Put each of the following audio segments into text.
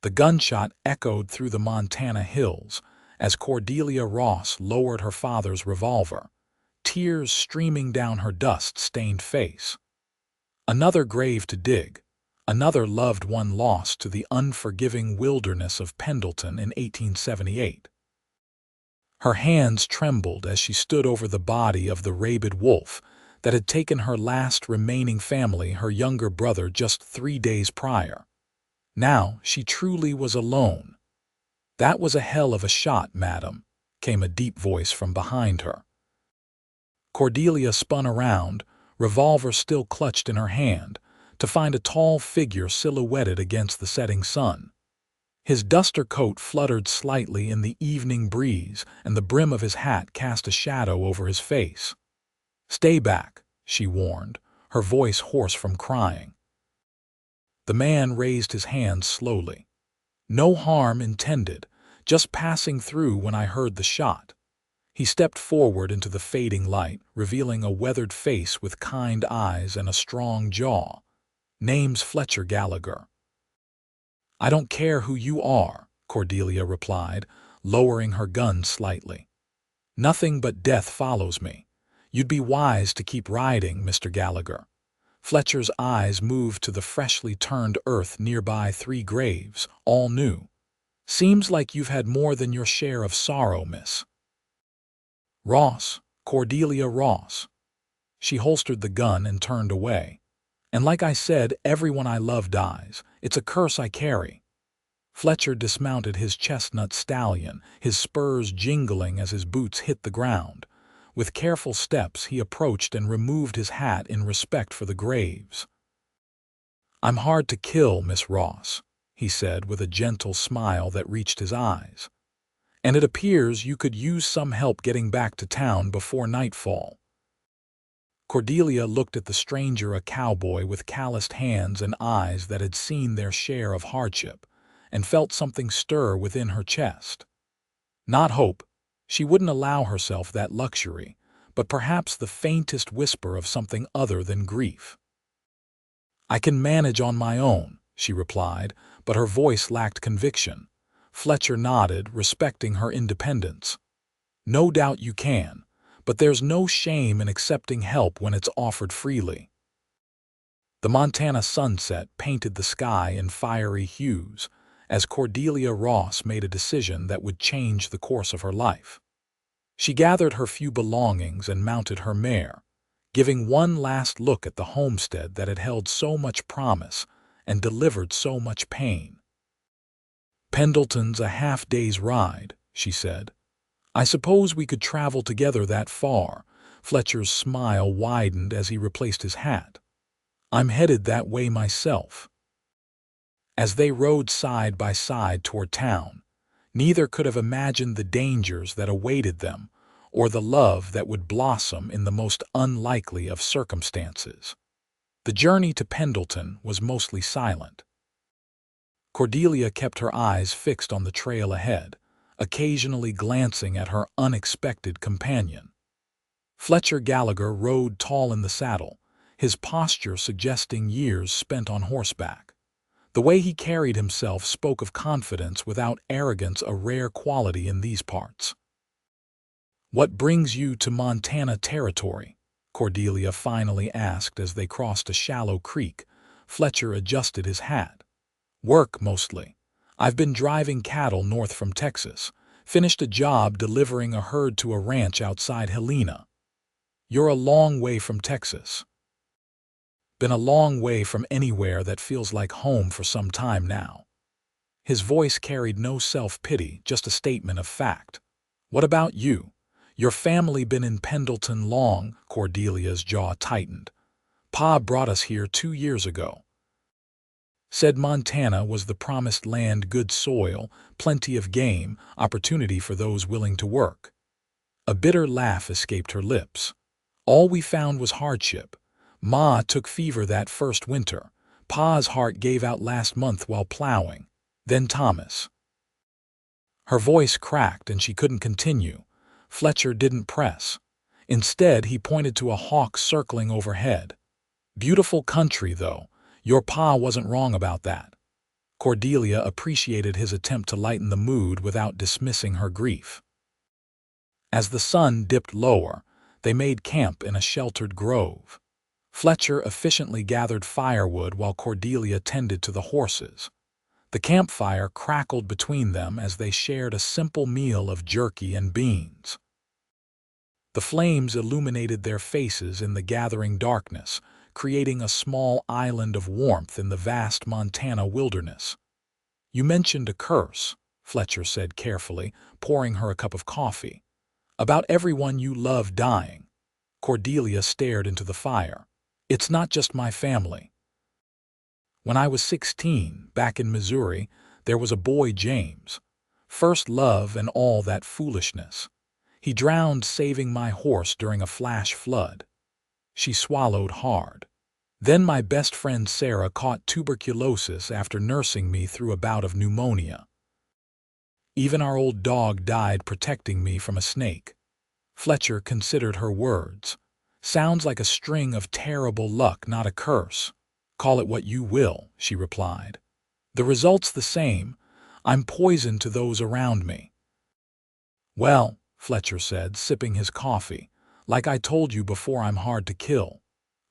The gunshot echoed through the Montana hills as Cordelia Ross lowered her father's revolver, tears streaming down her dust-stained face. Another grave to dig, another loved one lost to the unforgiving wilderness of Pendleton in 1878. Her hands trembled as she stood over the body of the rabid wolf that had taken her last remaining family, her younger brother, just 3 days prior. Now she truly was alone. "That was a hell of a shot, madam," came a deep voice from behind her. Cordelia spun around, revolver still clutched in her hand, to find a tall figure silhouetted against the setting sun. His duster coat fluttered slightly in the evening breeze, and the brim of his hat cast a shadow over his face. "Stay back," she warned, her voice hoarse from crying. The man raised his hands slowly. "No harm intended, just passing through when I heard the shot." He stepped forward into the fading light, revealing a weathered face with kind eyes and a strong jaw. "Name's Fletcher Gallagher." "I don't care who you are," Cordelia replied, lowering her gun slightly. "Nothing but death follows me. You'd be wise to keep riding, Mr. Gallagher." Fletcher's eyes moved to the freshly turned earth nearby, 3 graves, all new. "Seems like you've had more than your share of sorrow, miss." "Ross, Cordelia Ross." She holstered the gun and turned away. "And like I said, everyone I love dies. It's a curse I carry." Fletcher dismounted his chestnut stallion, his spurs jingling as his boots hit the ground. With careful steps, he approached and removed his hat in respect for the graves. "I'm hard to kill, Miss Ross," he said with a gentle smile that reached his eyes. "And it appears you could use some help getting back to town before nightfall." Cordelia looked at the stranger, a cowboy with calloused hands and eyes that had seen their share of hardship, and felt something stir within her chest. Not hope. She wouldn't allow herself that luxury, but perhaps the faintest whisper of something other than grief. "I can manage on my own," she replied, but her voice lacked conviction. Fletcher nodded, respecting her independence. "No doubt you can, but there's no shame in accepting help when it's offered freely." The Montana sunset painted the sky in fiery hues, as Cordelia Ross made a decision that would change the course of her life. She gathered her few belongings and mounted her mare, giving one last look at the homestead that had held so much promise and delivered so much pain. "Pendleton's a half-day's ride," she said. "I suppose we could travel together that far." Fletcher's smile widened as he replaced his hat. "I'm headed that way myself." As they rode side by side toward town, neither could have imagined the dangers that awaited them or the love that would blossom in the most unlikely of circumstances. The journey to Pendleton was mostly silent. Cordelia kept her eyes fixed on the trail ahead, occasionally glancing at her unexpected companion. Fletcher Gallagher rode tall in the saddle, his posture suggesting years spent on horseback. The way he carried himself spoke of confidence without arrogance, a rare quality in these parts. "What brings you to Montana territory?" Cordelia finally asked as they crossed a shallow creek. Fletcher adjusted his hat. "Work, mostly. I've been driving cattle north from Texas. Finished a job delivering a herd to a ranch outside Helena." "You're a long way from Texas." "Been a long way from anywhere that feels like home for some time now." His voice carried no self-pity, just a statement of fact. "What about you? Your family been in Pendleton long?" Cordelia's jaw tightened. "Pa brought us here 2 years ago. Said Montana was the promised land, good soil, plenty of game, opportunity for those willing to work." A bitter laugh escaped her lips. "All we found was hardship. Ma took fever that first winter. Pa's heart gave out last month while plowing. Then Thomas." Her voice cracked and she couldn't continue. Fletcher didn't press. Instead, he pointed to a hawk circling overhead. "Beautiful country, though. Your pa wasn't wrong about that." Cordelia appreciated his attempt to lighten the mood without dismissing her grief. As the sun dipped lower, they made camp in a sheltered grove. Fletcher efficiently gathered firewood while Cordelia tended to the horses. The campfire crackled between them as they shared a simple meal of jerky and beans. The flames illuminated their faces in the gathering darkness, creating a small island of warmth in the vast Montana wilderness. "You mentioned a curse," Fletcher said carefully, pouring her a cup of coffee. "About everyone you love dying." Cordelia stared into the fire. "It's not just my family. When I was 16, back in Missouri, there was a boy, James. First love and all that foolishness. He drowned saving my horse during a flash flood." She swallowed hard. "Then my best friend Sarah caught tuberculosis after nursing me through a bout of pneumonia. Even our old dog died protecting me from a snake." Fletcher considered her words. "Sounds like a string of terrible luck, not a curse." "Call it what you will," she replied. "The result's the same. I'm poison to those around me." "Well," Fletcher said, sipping his coffee, "like I told you before, I'm hard to kill."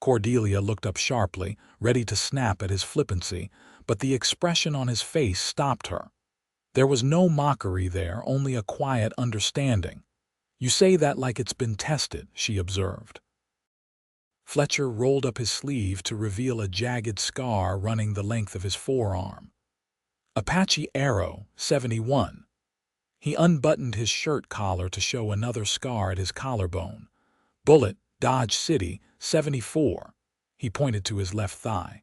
Cordelia looked up sharply, ready to snap at his flippancy, but the expression on his face stopped her. There was no mockery there, only a quiet understanding. "You say that like it's been tested," she observed. Fletcher rolled up his sleeve to reveal a jagged scar running the length of his forearm. "Apache Arrow, 71. He unbuttoned his shirt collar to show another scar at his collarbone. "Bullet, Dodge City, 74. He pointed to his left thigh.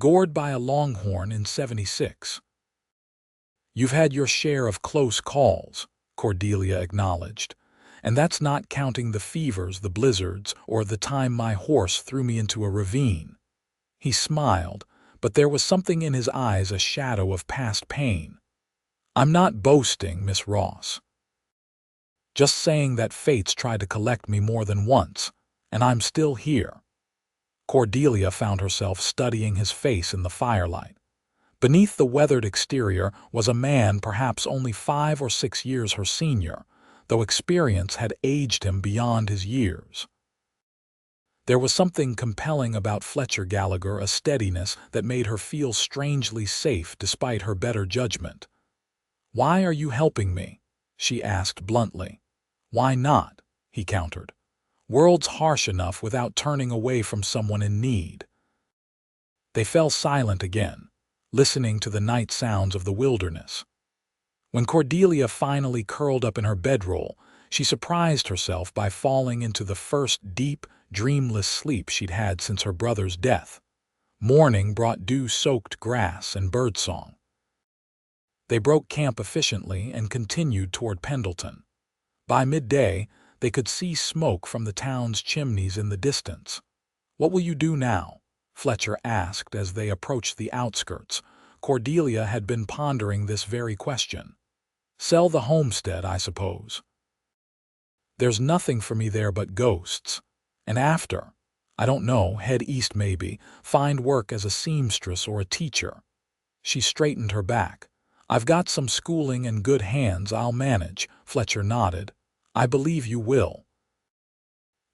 "Gored by a longhorn in 76. "You've had your share of close calls," Cordelia acknowledged. "And that's not counting the fevers, the blizzards, or the time my horse threw me into a ravine." He smiled, but there was something in his eyes, a shadow of past pain. "I'm not boasting, Miss Ross. Just saying that fate's tried to collect me more than once, and I'm still here." Cordelia found herself studying his face in the firelight. Beneath the weathered exterior was a man perhaps only 5 or 6 years her senior, though experience had aged him beyond his years. There was something compelling about Fletcher Gallagher, a steadiness that made her feel strangely safe despite her better judgment. "Why are you helping me?" she asked bluntly. "Why not?" he countered. "World's harsh enough without turning away from someone in need." They fell silent again, listening to the night sounds of the wilderness. When Cordelia finally curled up in her bedroll, she surprised herself by falling into the first deep, dreamless sleep she'd had since her brother's death. Morning brought dew-soaked grass and birdsong. They broke camp efficiently and continued toward Pendleton. By midday, they could see smoke from the town's chimneys in the distance. "What will you do now?" Fletcher asked as they approached the outskirts. Cordelia had been pondering this very question. "Sell the homestead, I suppose. There's nothing for me there but ghosts. And after, I don't know, head east maybe, find work as a seamstress or a teacher." She straightened her back. "I've got some schooling and good hands, I'll manage." Fletcher nodded. "I believe you will."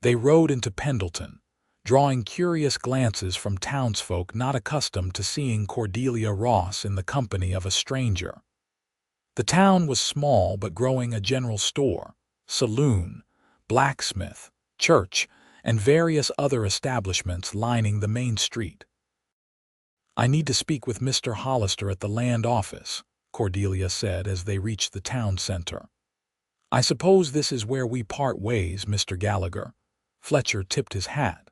They rode into Pendleton, drawing curious glances from townsfolk not accustomed to seeing Cordelia Ross in the company of a stranger. The town was small but growing, a general store, saloon, blacksmith, church, and various other establishments lining the main street. "I need to speak with Mr. Hollister at the land office," Cordelia said as they reached the town center. "I suppose this is where we part ways, Mr. Gallagher." Fletcher tipped his hat.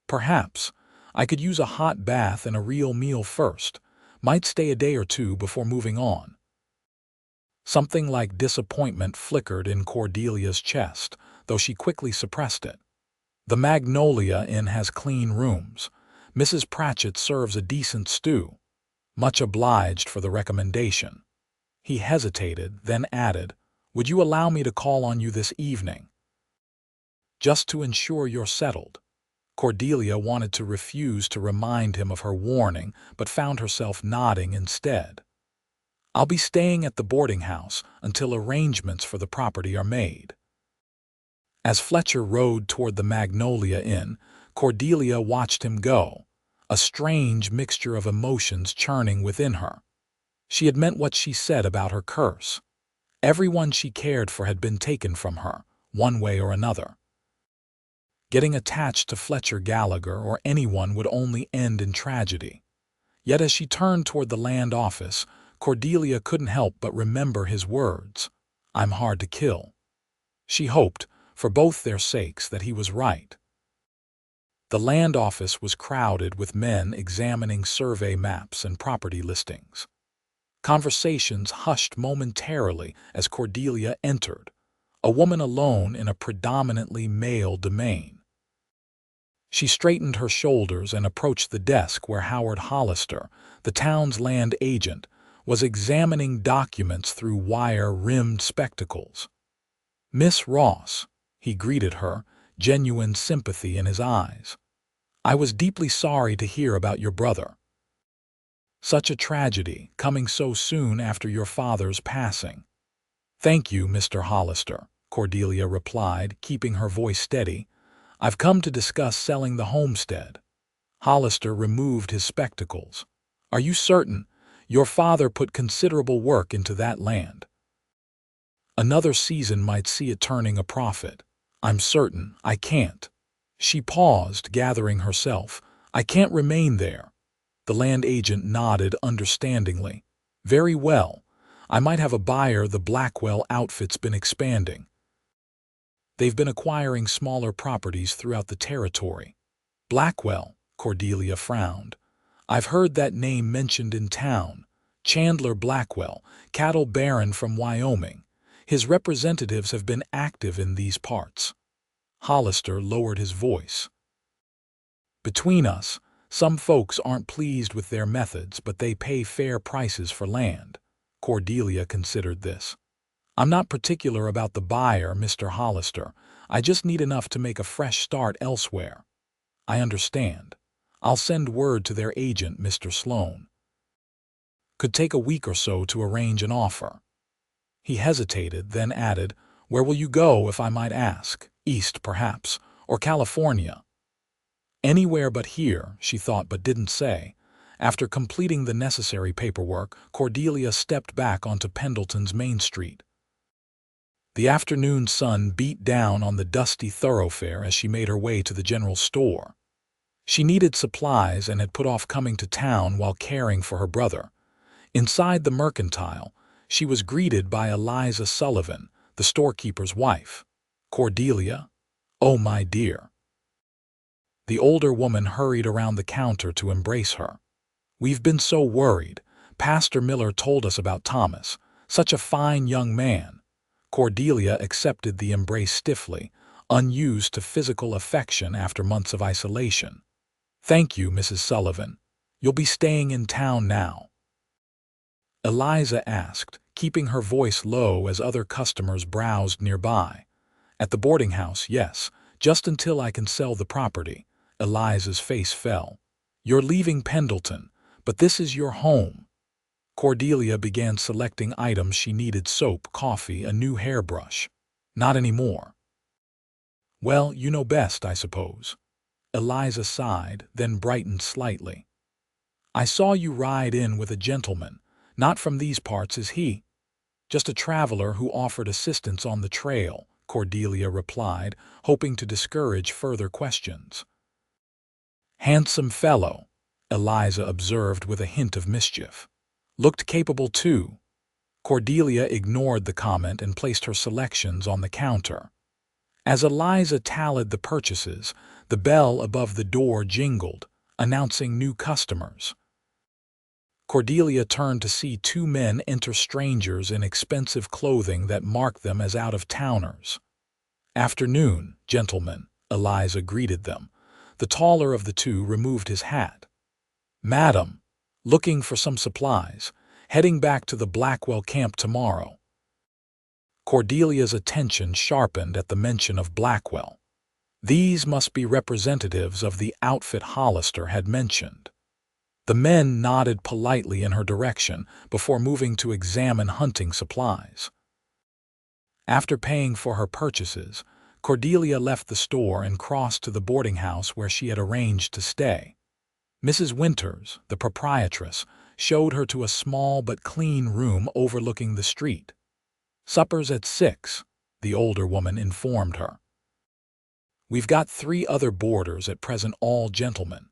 "Perhaps. I could use a hot bath and a real meal first. Might stay a day or two before moving on." Something like disappointment flickered in Cordelia's chest, though she quickly suppressed it. "The Magnolia Inn has clean rooms. Mrs. Pratchett serves a decent stew. Much obliged for the recommendation." He hesitated, then added, "Would you allow me to call on you this evening?" "Just to ensure you're settled." Cordelia wanted to refuse to remind him of her warning, but found herself nodding instead. I'll be staying at the boarding house until arrangements for the property are made." As Fletcher rode toward the Magnolia Inn, Cordelia watched him go, a strange mixture of emotions churning within her. She had meant what she said about her curse. Everyone she cared for had been taken from her, one way or another. Getting attached to Fletcher Gallagher or anyone would only end in tragedy. Yet as she turned toward the land office, Cordelia couldn't help but remember his words, "I'm hard to kill." She hoped, for both their sakes, that he was right. The land office was crowded with men examining survey maps and property listings. Conversations hushed momentarily as Cordelia entered, a woman alone in a predominantly male domain. She straightened her shoulders and approached the desk where Howard Hollister, the town's land agent, was examining documents through wire-rimmed spectacles. "Miss Ross," he greeted her, genuine sympathy in his eyes. "I was deeply sorry to hear about your brother. Such a tragedy, coming so soon after your father's passing." "Thank you, Mr. Hollister," Cordelia replied, keeping her voice steady. "I've come to discuss selling the homestead." Hollister removed his spectacles. "Are you certain? Your father put considerable work into that land. Another season might see it turning a profit." "I'm certain I can't." She paused, gathering herself. "I can't remain there." The land agent nodded understandingly. "Very well. I might have a buyer. The Blackwell outfit's been expanding. They've been acquiring smaller properties throughout the territory." "Blackwell?" Cordelia frowned. "I've heard that name mentioned in town. Chandler Blackwell, cattle baron from Wyoming. His representatives have been active in these parts." Hollister lowered his voice. "Between us, some folks aren't pleased with their methods, but they pay fair prices for land." Cordelia considered this. "I'm not particular about the buyer, Mr. Hollister. I just need enough to make a fresh start elsewhere." "I understand. I'll send word to their agent, Mr. Sloan. Could take a week or so to arrange an offer." He hesitated, then added, "Where will you go, if I might ask? East, perhaps, or California?" "Anywhere but here," she thought but didn't say. After completing the necessary paperwork, Cordelia stepped back onto Pendleton's Main Street. The afternoon sun beat down on the dusty thoroughfare as she made her way to the general store. She needed supplies and had put off coming to town while caring for her brother. Inside the mercantile, she was greeted by Eliza Sullivan, the storekeeper's wife. "Cordelia? Oh, my dear." The older woman hurried around the counter to embrace her. "We've been so worried. Pastor Miller told us about Thomas. Such a fine young man." Cordelia accepted the embrace stiffly, unused to physical affection after months of isolation. "Thank you, Mrs. Sullivan. You'll be staying in town now?" Eliza asked, keeping her voice low as other customers browsed nearby. "At the boarding house, yes, just until I can sell the property." Eliza's face fell. "You're leaving Pendleton, but this is your home." Cordelia began selecting items she needed: soap, coffee, a new hairbrush. "Not anymore." "Well, you know best, I suppose." Eliza sighed, then brightened slightly. "I saw you ride in with a gentleman. Not from these parts, is he?" "Just a traveler who offered assistance on the trail," Cordelia replied, hoping to discourage further questions. "Handsome fellow," Eliza observed with a hint of mischief. "Looked capable, too." Cordelia ignored the comment and placed her selections on the counter. As Eliza tallied the purchases, the bell above the door jingled, announcing new customers. Cordelia turned to see two men enter, strangers in expensive clothing that marked them as out-of-towners. "Afternoon, gentlemen," Eliza greeted them. The taller of the two removed his hat. "Madam, looking for some supplies, heading back to the Blackwell camp tomorrow." Cordelia's attention sharpened at the mention of Blackwell. These must be representatives of the outfit Hollister had mentioned. The men nodded politely in her direction before moving to examine hunting supplies. After paying for her purchases, Cordelia left the store and crossed to the boarding house where she had arranged to stay. Mrs. Winters, the proprietress, showed her to a small but clean room overlooking the street. "Supper's at 6, the older woman informed her. "We've got 3 other boarders at present, all gentlemen.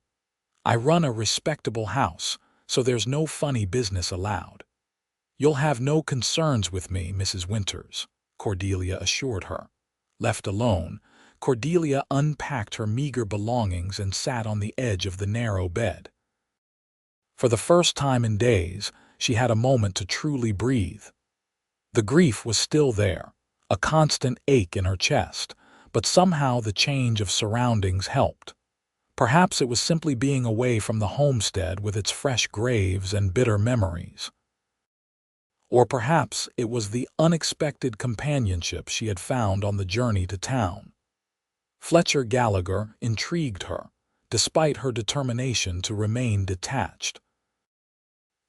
I run a respectable house, so there's no funny business allowed." "You'll have no concerns with me, Mrs. Winters," Cordelia assured her. Left alone, Cordelia unpacked her meager belongings and sat on the edge of the narrow bed. For the first time in days, she had a moment to truly breathe. The grief was still there, a constant ache in her chest, but somehow the change of surroundings helped. Perhaps it was simply being away from the homestead with its fresh graves and bitter memories. Or perhaps it was the unexpected companionship she had found on the journey to town. Fletcher Gallagher intrigued her, despite her determination to remain detached.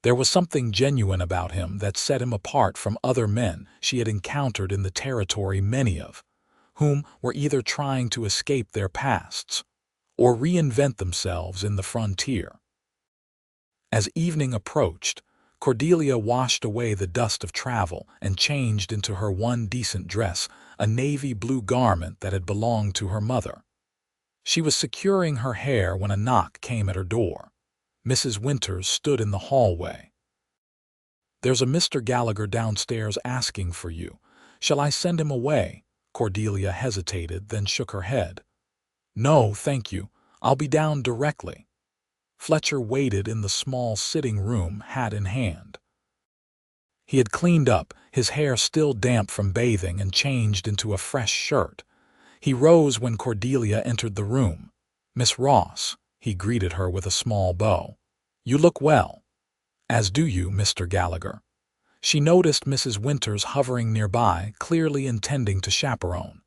There was something genuine about him that set him apart from other men she had encountered in the territory, many of whom were either trying to escape their pasts or reinvent themselves in the frontier. As evening approached, Cordelia washed away the dust of travel and changed into her one decent dress, a navy blue garment that had belonged to her mother. She was securing her hair when a knock came at her door. Mrs. Winters stood in the hallway. "There's a Mr. Gallagher downstairs asking for you. Shall I send him away?" Cordelia hesitated, then shook her head. "No, thank you. I'll be down directly." Fletcher waited in the small sitting room, hat in hand. He had cleaned up, his hair still damp from bathing, and changed into a fresh shirt. He rose when Cordelia entered the room. "Miss Ross," he greeted her with a small bow. "You look well." "As do you, Mr. Gallagher." She noticed Mrs. Winters hovering nearby, clearly intending to chaperone.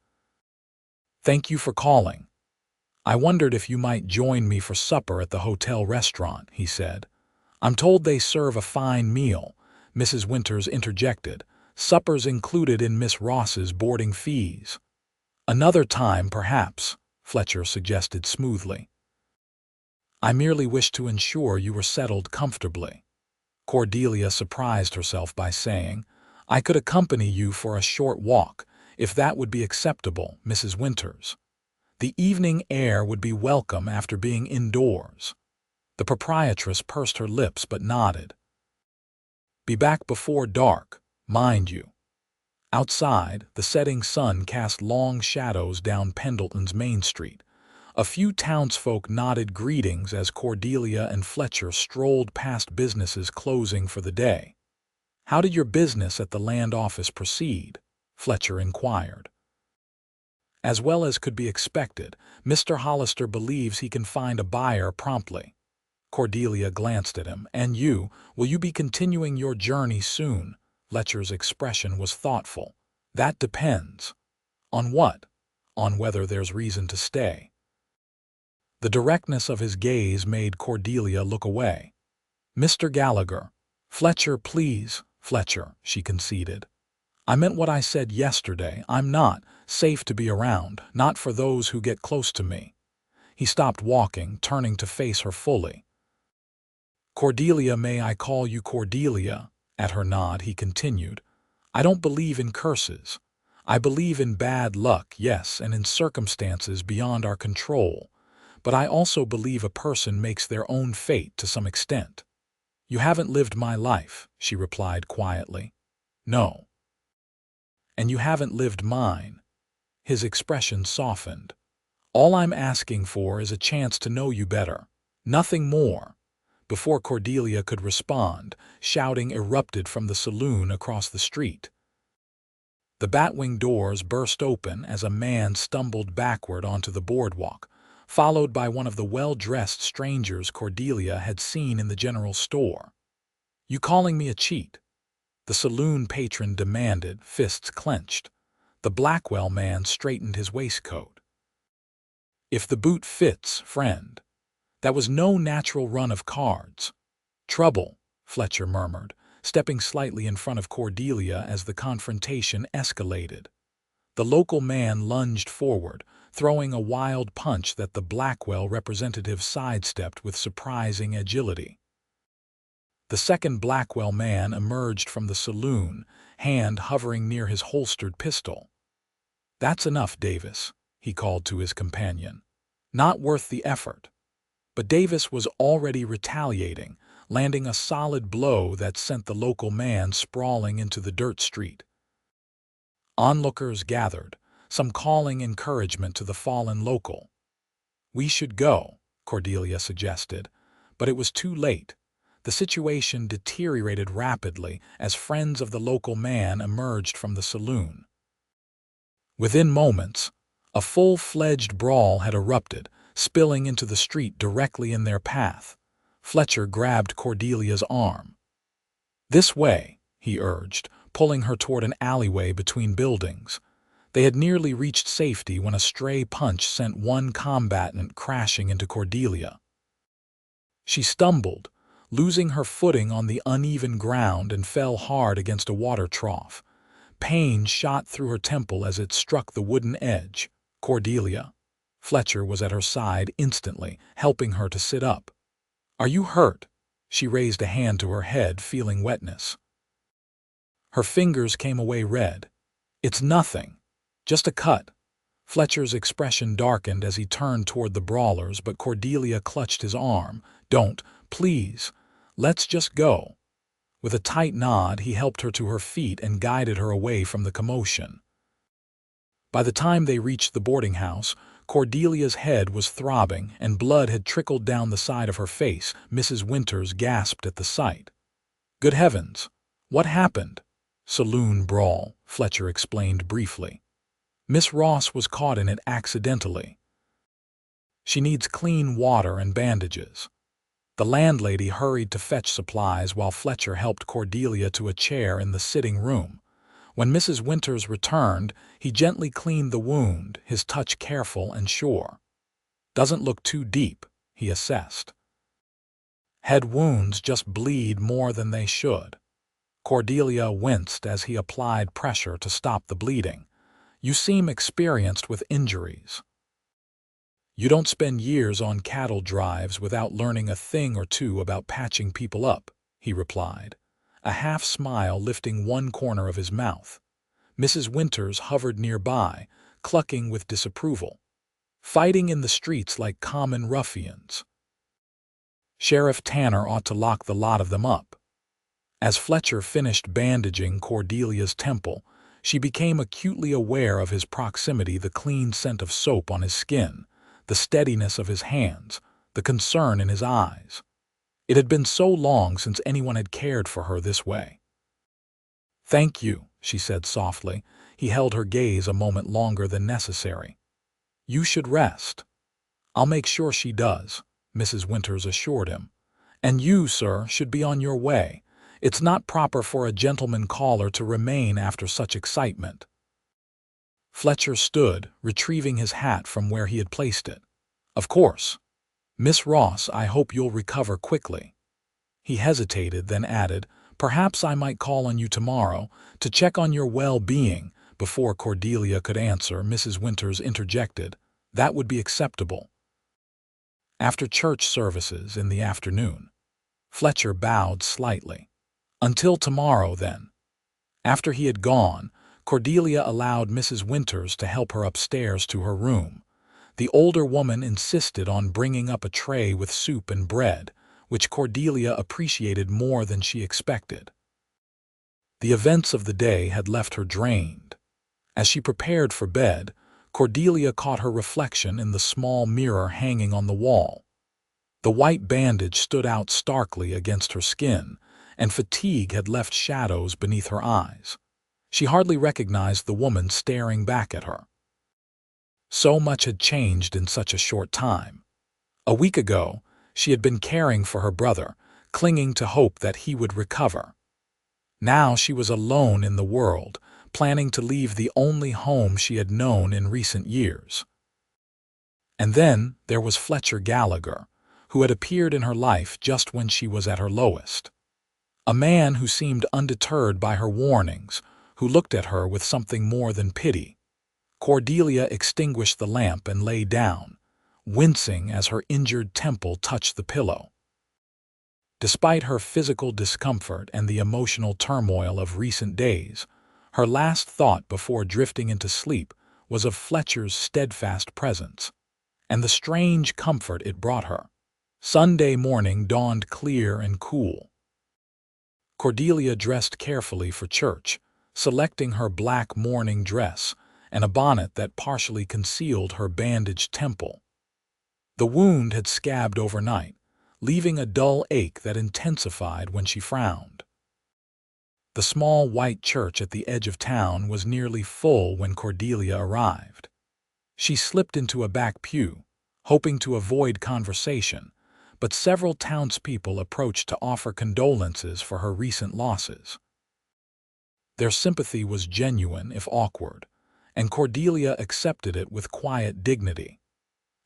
"Thank you for calling. I wondered if you might join me for supper at the hotel restaurant," he said. "I'm told they serve a fine meal," Mrs. Winters interjected. "Supper's included in Miss Ross's boarding fees." "Another time, perhaps," Fletcher suggested smoothly. "I merely wished to ensure you were settled comfortably." Cordelia surprised herself by saying, "I could accompany you for a short walk, if that would be acceptable, Mrs. Winters. The evening air would be welcome after being indoors." The proprietress pursed her lips but nodded. "Be back before dark, mind you." Outside, the setting sun cast long shadows down Pendleton's Main Street. A few townsfolk nodded greetings as Cordelia and Fletcher strolled past businesses closing for the day. "How did your business at the land office proceed?" Fletcher inquired. "As well as could be expected. Mr. Hollister believes he can find a buyer promptly." Cordelia glanced at him. "And you, will you be continuing your journey soon?" Fletcher's expression was thoughtful. "That depends." "On what?" "On whether there's reason to stay." The directness of his gaze made Cordelia look away. "Mr. Gallagher." "Fletcher, please." "Fletcher," she conceded. "I meant what I said yesterday. I'm not safe to be around, not for those who get close to me." He stopped walking, turning to face her fully. "Cordelia, may I call you Cordelia?" At her nod, he continued. "I don't believe in curses. I believe in bad luck, yes, and in circumstances beyond our control. But I also believe a person makes their own fate to some extent." "You haven't lived my life," she replied quietly. "No." "And you haven't lived mine." His expression softened. "All I'm asking for is a chance to know you better. Nothing more." Before Cordelia could respond, shouting erupted from the saloon across the street. The batwing doors burst open as a man stumbled backward onto the boardwalk, followed by one of the well-dressed strangers Cordelia had seen in the general store. "You calling me a cheat?" the saloon patron demanded, fists clenched. The Blackwell man straightened his waistcoat. "If the boot fits, friend." That was no natural run of cards. "Trouble," Fletcher murmured, stepping slightly in front of Cordelia as the confrontation escalated. The local man lunged forward, throwing a wild punch that the Blackwell representative sidestepped with surprising agility. The second Blackwell man emerged from the saloon, hand hovering near his holstered pistol. "That's enough, Davis," he called to his companion. "Not worth the effort." But Davis was already retaliating, landing a solid blow that sent the local man sprawling into the dirt street. Onlookers gathered, some calling encouragement to the fallen local. "We should go," Cordelia suggested, but it was too late. The situation deteriorated rapidly as friends of the local man emerged from the saloon. Within moments, a full-fledged brawl had erupted, spilling into the street directly in their path. Fletcher grabbed Cordelia's arm. "This way," he urged, pulling her toward an alleyway between buildings. They had nearly reached safety when a stray punch sent one combatant crashing into Cordelia. She stumbled, losing her footing on the uneven ground, and fell hard against a water trough. Pain shot through her temple as it struck the wooden edge. "Cordelia." Fletcher was at her side instantly, helping her to sit up. "Are you hurt?" She raised a hand to her head, feeling wetness. Her fingers came away red. "It's nothing. Just a cut." Fletcher's expression darkened as he turned toward the brawlers, but Cordelia clutched his arm. "Don't, please. Let's just go." With a tight nod, he helped her to her feet and guided her away from the commotion. By the time they reached the boarding house, Cordelia's head was throbbing and blood had trickled down the side of her face. Mrs. Winters gasped at the sight. "Good heavens! What happened?" "Saloon brawl," Fletcher explained briefly. "Miss Ross was caught in it accidentally. She needs clean water and bandages." The landlady hurried to fetch supplies while Fletcher helped Cordelia to a chair in the sitting room. When Mrs. Winters returned, he gently cleaned the wound, his touch careful and sure. "Doesn't look too deep," he assessed. "Head wounds just bleed more than they should." Cordelia winced as he applied pressure to stop the bleeding. "You seem experienced with injuries." "You don't spend years on cattle drives without learning a thing or two about patching people up," he replied, a half-smile lifting one corner of his mouth. Mrs. Winters hovered nearby, clucking with disapproval. "Fighting in the streets like common ruffians. Sheriff Tanner ought to lock the lot of them up." As Fletcher finished bandaging Cordelia's temple, she became acutely aware of his proximity, the clean scent of soap on his skin, the steadiness of his hands, the concern in his eyes. It had been so long since anyone had cared for her this way. "Thank you," she said softly. He held her gaze a moment longer than necessary. "You should rest." "I'll make sure she does," Mrs. Winters assured him. "And you, sir, should be on your way. It's not proper for a gentleman caller to remain after such excitement." Fletcher stood, retrieving his hat from where he had placed it. "Of course. Miss Ross, I hope you'll recover quickly." He hesitated, then added, "Perhaps I might call on you tomorrow to check on your well-being." Before Cordelia could answer, Mrs. Winters interjected, "That would be acceptable." After church services in the afternoon, Fletcher bowed slightly. "Until tomorrow, then." After he had gone, Cordelia allowed Mrs. Winters to help her upstairs to her room. The older woman insisted on bringing up a tray with soup and bread, which Cordelia appreciated more than she expected. The events of the day had left her drained. As she prepared for bed, Cordelia caught her reflection in the small mirror hanging on the wall. The white bandage stood out starkly against her skin, and fatigue had left shadows beneath her eyes. She hardly recognized the woman staring back at her. So much had changed in such a short time. A week ago, she had been caring for her brother, clinging to hope that he would recover. Now she was alone in the world, planning to leave the only home she had known in recent years. And then there was Fletcher Gallagher, who had appeared in her life just when she was at her lowest. A man who seemed undeterred by her warnings, who looked at her with something more than pity. Cordelia extinguished the lamp and lay down, wincing as her injured temple touched the pillow. Despite her physical discomfort and the emotional turmoil of recent days, her last thought before drifting into sleep was of Fletcher's steadfast presence, and the strange comfort it brought her. Sunday morning dawned clear and cool. Cordelia dressed carefully for church, selecting her black mourning dress and a bonnet that partially concealed her bandaged temple. The wound had scabbed overnight, leaving a dull ache that intensified when she frowned. The small white church at the edge of town was nearly full when Cordelia arrived. She slipped into a back pew, hoping to avoid conversation, but several townspeople approached to offer condolences for her recent losses. Their sympathy was genuine if awkward, and Cordelia accepted it with quiet dignity.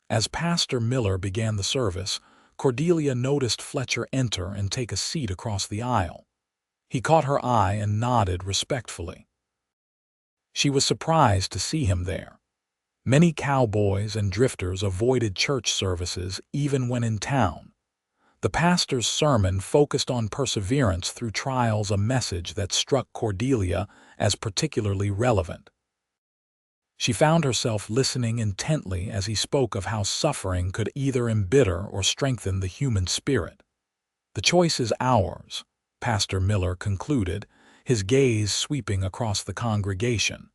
As Pastor Miller began the service, Cordelia noticed Fletcher enter and take a seat across the aisle. He caught her eye and nodded respectfully. She was surprised to see him there. Many cowboys and drifters avoided church services even when in town. The pastor's sermon focused on perseverance through trials, a message that struck Cordelia as particularly relevant. She found herself listening intently as he spoke of how suffering could either embitter or strengthen the human spirit. "The choice is ours," Pastor Miller concluded, his gaze sweeping across the congregation.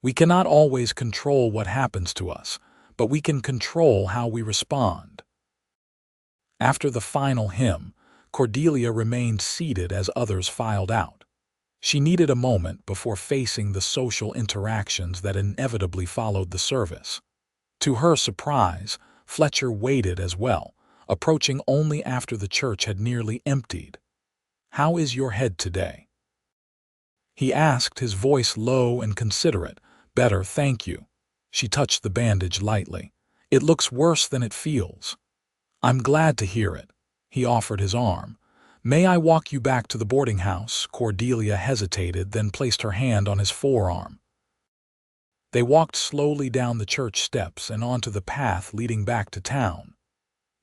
"We cannot always control what happens to us, but we can control how we respond." After the final hymn, Cordelia remained seated as others filed out. She needed a moment before facing the social interactions that inevitably followed the service. To her surprise, Fletcher waited as well, approaching only after the church had nearly emptied. "How is your head today?" he asked, his voice low and considerate. "Better, thank you." She touched the bandage lightly. "It looks worse than it feels." "I'm glad to hear it." He offered his arm. "May I walk you back to the boarding house?" Cordelia hesitated, then placed her hand on his forearm. They walked slowly down the church steps and onto the path leading back to town.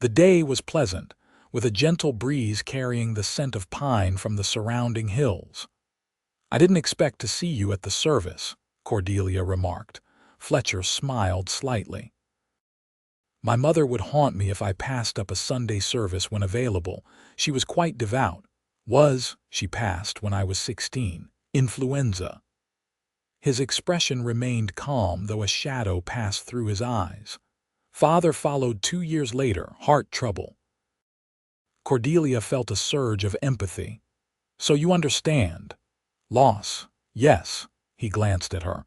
The day was pleasant, with a gentle breeze carrying the scent of pine from the surrounding hills. "I didn't expect to see you at the service," Cordelia remarked. Fletcher smiled slightly. "My mother would haunt me if I passed up a Sunday service when available. She was quite devout. She passed when I was 16. Influenza." His expression remained calm, though a shadow passed through his eyes. "Father followed 2 years later, heart trouble." Cordelia felt a surge of empathy. "So you understand." "Loss, yes," he glanced at her,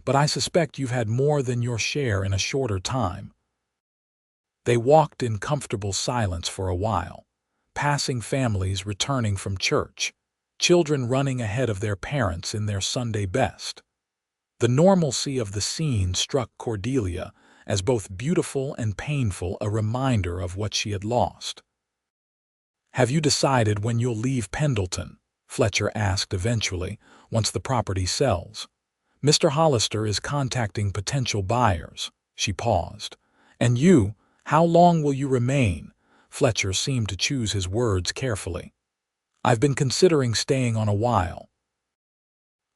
"but I suspect you've had more than your share in a shorter time." They walked in comfortable silence for a while, passing families returning from church, children running ahead of their parents in their Sunday best. The normalcy of the scene struck Cordelia as both beautiful and painful, a reminder of what she had lost. "Have you decided when you'll leave Pendleton?" Fletcher asked eventually, "once the property sells?" "Mr. Hollister is contacting potential buyers." She paused. "And you? How long will you remain?" Fletcher seemed to choose his words carefully. "I've been considering staying on a while.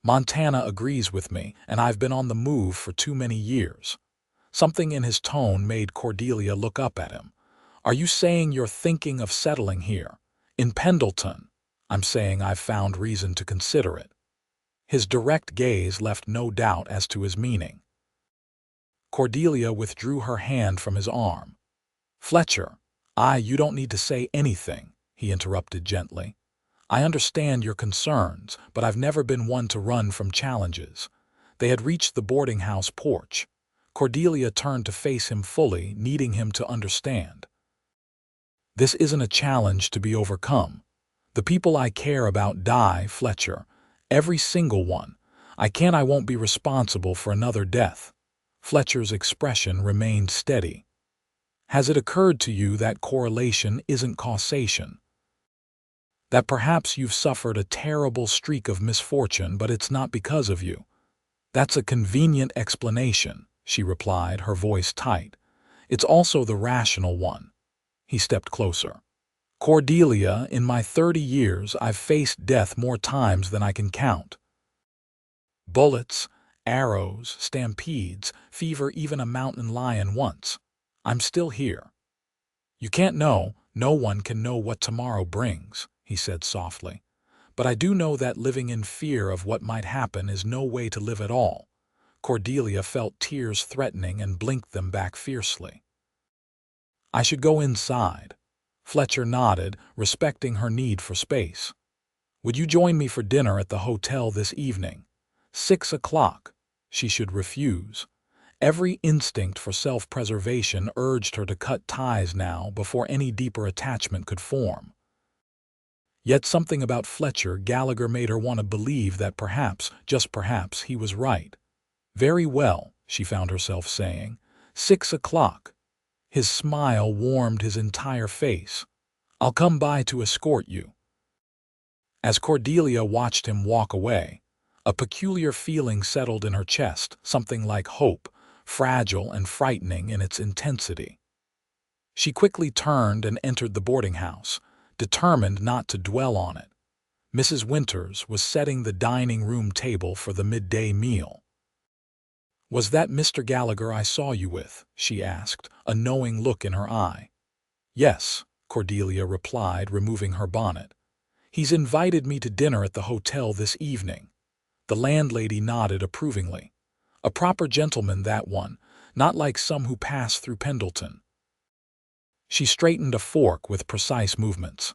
Montana agrees with me, and I've been on the move for too many years." Something in his tone made Cordelia look up at him. "Are you saying you're thinking of settling here, in Pendleton?" "I'm saying I've found reason to consider it." His direct gaze left no doubt as to his meaning. Cordelia withdrew her hand from his arm. "Fletcher, you don't need to say anything," he interrupted gently. "I understand your concerns, but I've never been one to run from challenges." They had reached the boarding house porch. Cordelia turned to face him fully, needing him to understand. "This isn't a challenge to be overcome. The people I care about die, Fletcher. Every single one. I won't be responsible for another death." Fletcher's expression remained steady. Has it occurred to you that correlation isn't causation? That perhaps you've suffered a terrible streak of misfortune, but it's not because of you? That's a convenient explanation, she replied, her voice tight. It's also the rational one. He stepped closer. Cordelia, in my 30 years, I've faced death more times than I can count. Bullets, arrows, stampedes, fever, even a mountain lion once. I'm still here. You can't know, no one can know what tomorrow brings, he said softly. But I do know that living in fear of what might happen is no way to live at all. Cordelia felt tears threatening and blinked them back fiercely. I should go inside. Fletcher nodded, respecting her need for space. Would you join me for dinner at the hotel this evening? 6 o'clock. She should refuse. Every instinct for self-preservation urged her to cut ties now before any deeper attachment could form. Yet something about Fletcher Gallagher made her want to believe that perhaps, just perhaps, he was right. Very well, she found herself saying. 6 o'clock. His smile warmed his entire face. I'll come by to escort you. As Cordelia watched him walk away, a peculiar feeling settled in her chest, something like hope, fragile and frightening in its intensity. She quickly turned and entered the boarding house, determined not to dwell on it. Mrs. Winters was setting the dining room table for the midday meal. Was that Mr. Gallagher I saw you with? She asked, a knowing look in her eye. Yes, Cordelia replied, removing her bonnet. He's invited me to dinner at the hotel this evening. The landlady nodded approvingly. A proper gentleman, that one, not like some who pass through Pendleton. She straightened a fork with precise movements.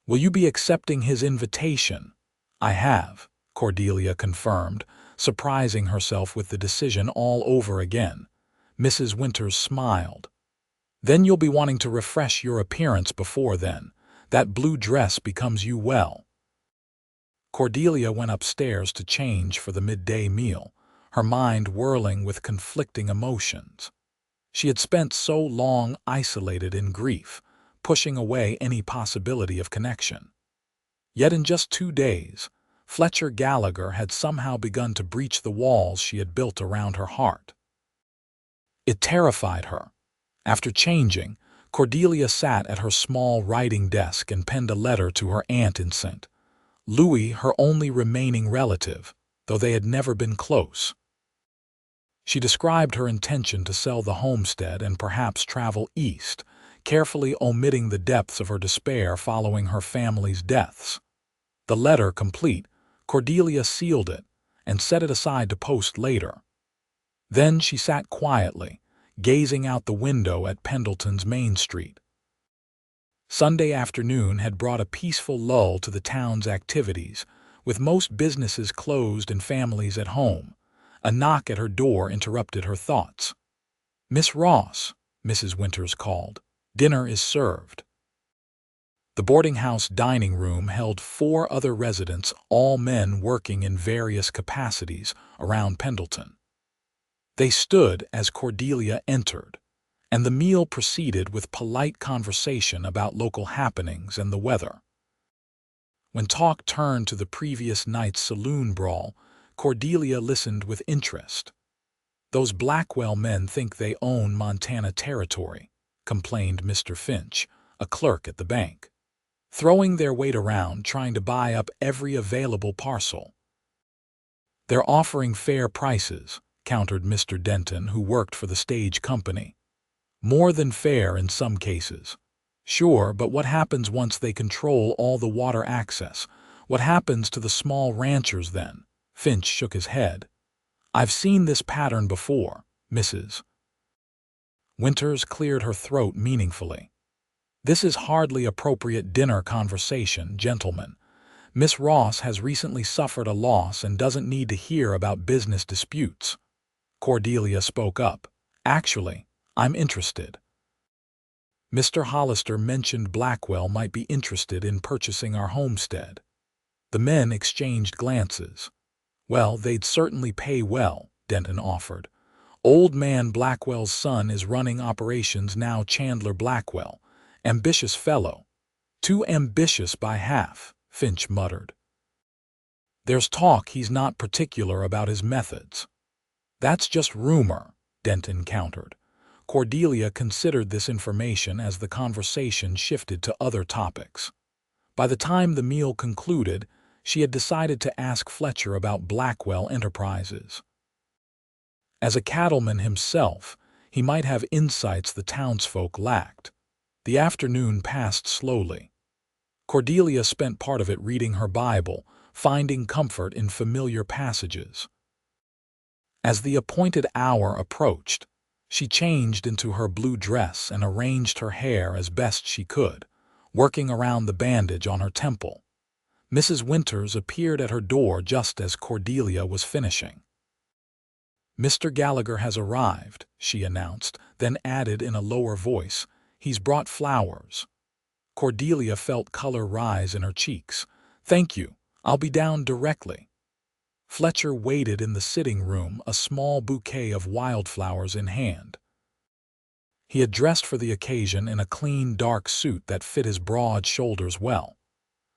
Will you be accepting his invitation? I have, Cordelia confirmed, surprising herself with the decision all over again. Mrs. Winters smiled. Then you'll be wanting to refresh your appearance before then. That blue dress becomes you well. Cordelia went upstairs to change for the midday meal, her mind whirling with conflicting emotions. She had spent so long isolated in grief, pushing away any possibility of connection. Yet in just 2 days, Fletcher Gallagher had somehow begun to breach the walls she had built around her heart. It terrified her. After changing, Cordelia sat at her small writing desk and penned a letter to her aunt in St. Louis, her only remaining relative, though they had never been close. She described her intention to sell the homestead and perhaps travel east, carefully omitting the depths of her despair following her family's deaths. The letter complete, Cordelia sealed it and set it aside to post later. Then she sat quietly, gazing out the window at Pendleton's Main Street. Sunday afternoon had brought a peaceful lull to the town's activities, with most businesses closed and families at home. A knock at her door interrupted her thoughts. Miss Ross, Mrs. Winters called. Dinner is served. The boarding house dining room held 4 other residents, all men working in various capacities around Pendleton. They stood as Cordelia entered, and the meal proceeded with polite conversation about local happenings and the weather. When talk turned to the previous night's saloon brawl, Cordelia listened with interest. Those Blackwell men think they own Montana territory, complained Mr. Finch, a clerk at the bank. Throwing their weight around, trying to buy up every available parcel. They're offering fair prices, countered Mr. Denton, who worked for the stage company. More than fair in some cases. Sure, but what happens once they control all the water access? What happens to the small ranchers then? Finch shook his head. I've seen this pattern before, Mrs. Winters cleared her throat meaningfully. This is hardly appropriate dinner conversation, gentlemen. Miss Ross has recently suffered a loss and doesn't need to hear about business disputes. Cordelia spoke up. Actually, I'm interested. Mr. Hollister mentioned Blackwell might be interested in purchasing our homestead. The men exchanged glances. Well, they'd certainly pay well, Denton offered. Old man Blackwell's son is running operations now. Chandler Blackwell. Ambitious fellow. Too ambitious by half, Finch muttered. There's talk he's not particular about his methods. That's just rumor, Denton countered. Cordelia considered this information as the conversation shifted to other topics. By the time the meal concluded, she had decided to ask Fletcher about Blackwell Enterprises. As a cattleman himself, he might have insights the townsfolk lacked. The afternoon passed slowly. Cordelia spent part of it reading her Bible, finding comfort in familiar passages. As the appointed hour approached, she changed into her blue dress and arranged her hair as best she could, working around the bandage on her temple. Mrs. Winters appeared at her door just as Cordelia was finishing. "Mr. Gallagher has arrived," she announced, then added in a lower voice, "He's brought flowers." Cordelia felt color rise in her cheeks. "Thank you. I'll be down directly." Fletcher waited in the sitting room, a small bouquet of wildflowers in hand. He had dressed for the occasion in a clean, dark suit that fit his broad shoulders well.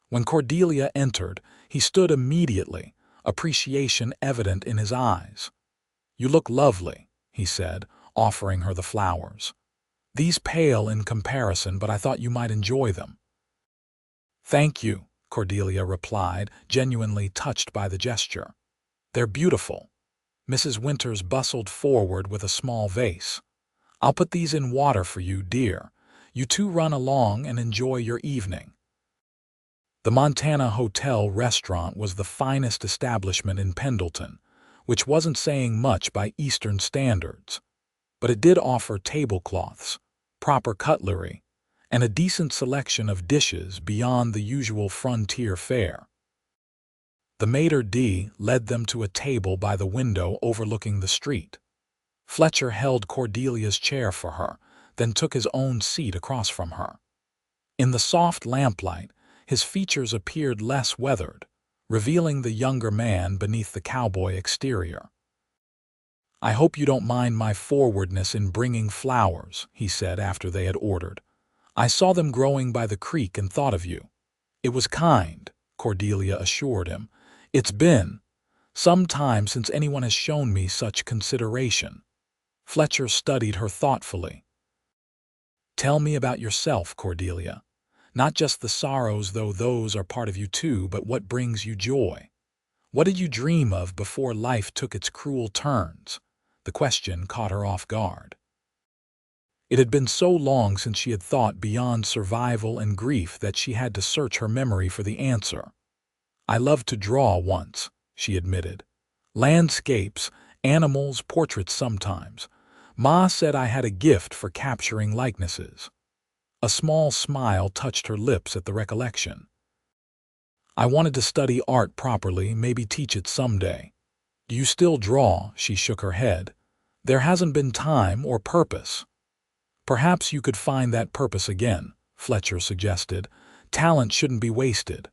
When Cordelia entered, he stood immediately, appreciation evident in his eyes. "You look lovely," he said, offering her the flowers. "These pale in comparison, but I thought you might enjoy them." "Thank you," Cordelia replied, genuinely touched by the gesture. "They're beautiful." Mrs. Winters bustled forward with a small vase. "I'll put these in water for you, dear. You two run along and enjoy your evening." The Montana Hotel restaurant was the finest establishment in Pendleton, which wasn't saying much by Eastern standards, but it did offer tablecloths, proper cutlery, and a decent selection of dishes beyond the usual frontier fare. The maitre d' led them to a table by the window overlooking the street. Fletcher held Cordelia's chair for her, then took his own seat across from her. In the soft lamplight, his features appeared less weathered, revealing the younger man beneath the cowboy exterior. "I hope you don't mind my forwardness in bringing flowers," he said after they had ordered. "I saw them growing by the creek and thought of you." "It was kind," Cordelia assured him. "It's been some time since anyone has shown me such consideration." Fletcher studied her thoughtfully. "Tell me about yourself, Cordelia. Not just the sorrows, though those are part of you too, but what brings you joy. What did you dream of before life took its cruel turns?" The question caught her off guard. It had been so long since she had thought beyond survival and grief that she had to search her memory for the answer. "I loved to draw once," she admitted. "Landscapes, animals, portraits sometimes. Ma said I had a gift for capturing likenesses." A small smile touched her lips at the recollection. "I wanted to study art properly, maybe teach it someday." "Do you still draw?" She shook her head. "There hasn't been time or purpose." "Perhaps you could find that purpose again," Fletcher suggested. "Talent shouldn't be wasted."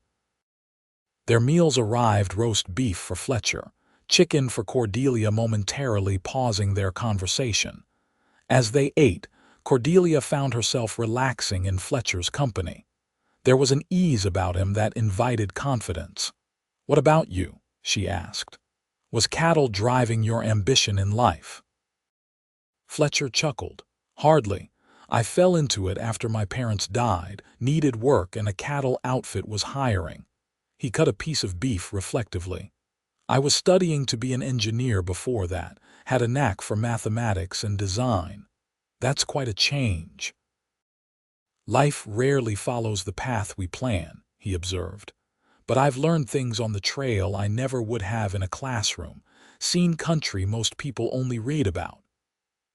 Their meals arrived: roast beef for Fletcher, chicken for Cordelia, momentarily pausing their conversation. As they ate, Cordelia found herself relaxing in Fletcher's company. There was an ease about him that invited confidence. "What about you?" she asked. "Was cattle driving your ambition in life?" Fletcher chuckled. "Hardly. I fell into it after my parents died, needed work, and a cattle outfit was hiring." He cut a piece of beef reflectively. "I was studying to be an engineer before that, had a knack for mathematics and design. That's quite a change." "Life rarely follows the path we plan," he observed. "But I've learned things on the trail I never would have in a classroom, seen country most people only read about."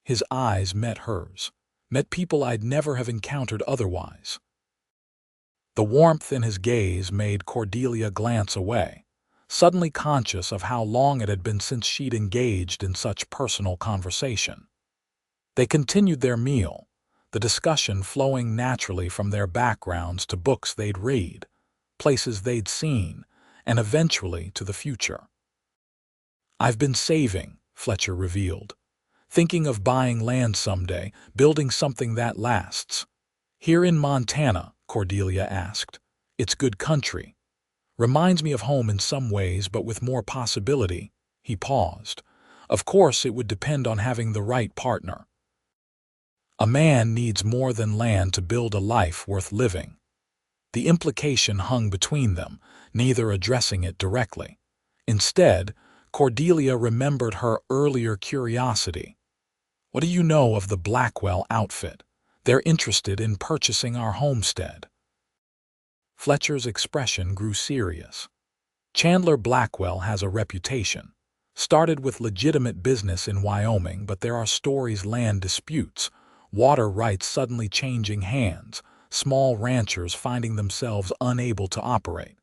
His eyes met hers, met people I'd never have encountered otherwise. The warmth in his gaze made Cordelia glance away, suddenly conscious of how long it had been since she'd engaged in such personal conversation. They continued their meal, the discussion flowing naturally from their backgrounds to books they'd read, places they'd seen, and eventually to the future. "I've been saving," Fletcher revealed. Thinking of buying land someday, building something that lasts. Here in Montana, Cordelia asked. It's good country. Reminds me of home in some ways, but with more possibility. He paused. Of course, it would depend on having the right partner. A man needs more than land to build a life worth living. The implication hung between them, neither addressing it directly. Instead, Cordelia remembered her earlier curiosity. What do you know of the Blackwell outfit? They're interested in purchasing our homestead. Fletcher's expression grew serious. Chandler Blackwell has a reputation. Started with legitimate business in Wyoming, but there are stories, land disputes, water rights suddenly changing hands, small ranchers finding themselves unable to operate.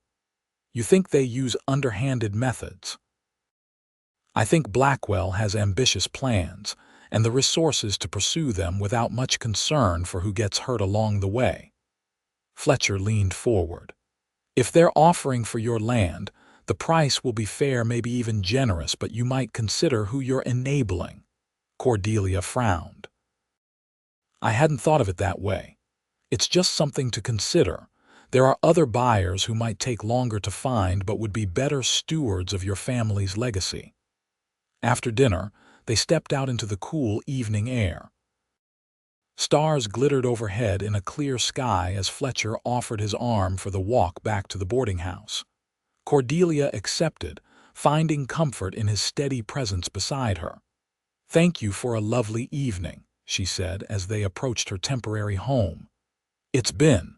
You think they use underhanded methods? I think Blackwell has ambitious plans and the resources to pursue them without much concern for who gets hurt along the way. Fletcher leaned forward. If they're offering for your land, the price will be fair, maybe even generous, but you might consider who you're enabling. Cordelia frowned. I hadn't thought of it that way. It's just something to consider. There are other buyers who might take longer to find but would be better stewards of your family's legacy. After dinner, they stepped out into the cool evening air. Stars glittered overhead in a clear sky as Fletcher offered his arm for the walk back to the boarding house. Cordelia accepted, finding comfort in his steady presence beside her. "Thank you for a lovely evening," she said as they approached her temporary home. "It's been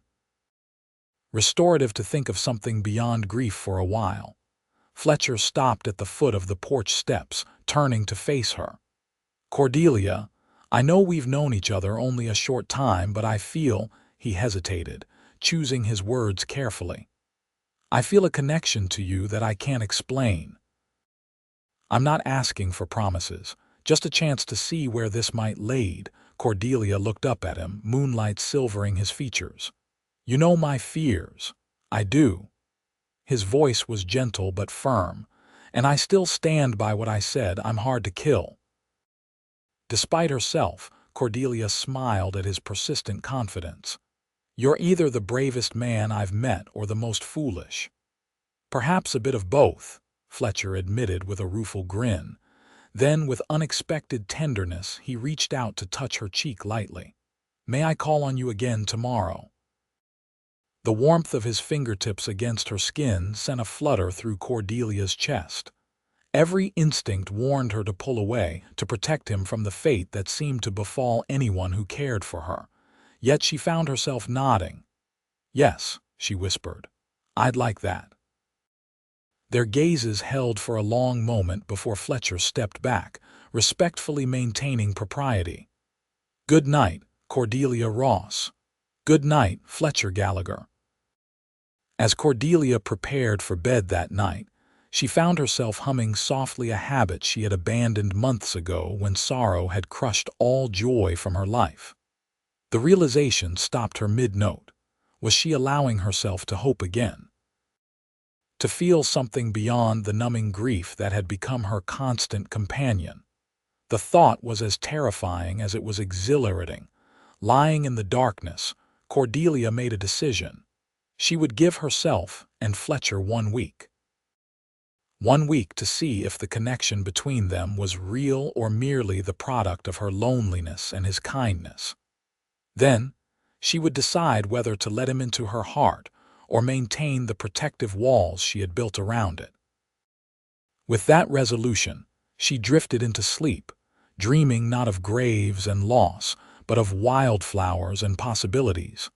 restorative to think of something beyond grief for a while." Fletcher stopped at the foot of the porch steps, turning to face her. "Cordelia, I know we've known each other only a short time, but I feel," he hesitated, choosing his words carefully. "I feel a connection to you that I can't explain. I'm not asking for promises, just a chance to see where this might lead." Cordelia looked up at him, moonlight silvering his features. "You know my fears." "I do." His voice was gentle but firm. "And I still stand by what I said. I'm hard to kill." Despite herself, Cordelia smiled at his persistent confidence. "You're either the bravest man I've met or the most foolish." "Perhaps a bit of both," Fletcher admitted with a rueful grin. Then, with unexpected tenderness, he reached out to touch her cheek lightly. "May I call on you again tomorrow?" The warmth of his fingertips against her skin sent a flutter through Cordelia's chest. Every instinct warned her to pull away, to protect him from the fate that seemed to befall anyone who cared for her. Yet she found herself nodding. "Yes," she whispered. "I'd like that." Their gazes held for a long moment before Fletcher stepped back, respectfully maintaining propriety. "Good night, Cordelia Ross." "Good night, Fletcher Gallagher." As Cordelia prepared for bed that night, she found herself humming softly a habit she had abandoned months ago when sorrow had crushed all joy from her life. The realization stopped her mid-note. Was she allowing herself to hope again? To feel something beyond the numbing grief that had become her constant companion? The thought was as terrifying as it was exhilarating. Lying in the darkness, Cordelia made a decision. She would give herself and Fletcher 1 week. 1 week to see if the connection between them was real or merely the product of her loneliness and his kindness. Then, she would decide whether to let him into her heart or maintain the protective walls she had built around it. With that resolution, she drifted into sleep, dreaming not of graves and loss, but of wildflowers and possibilities.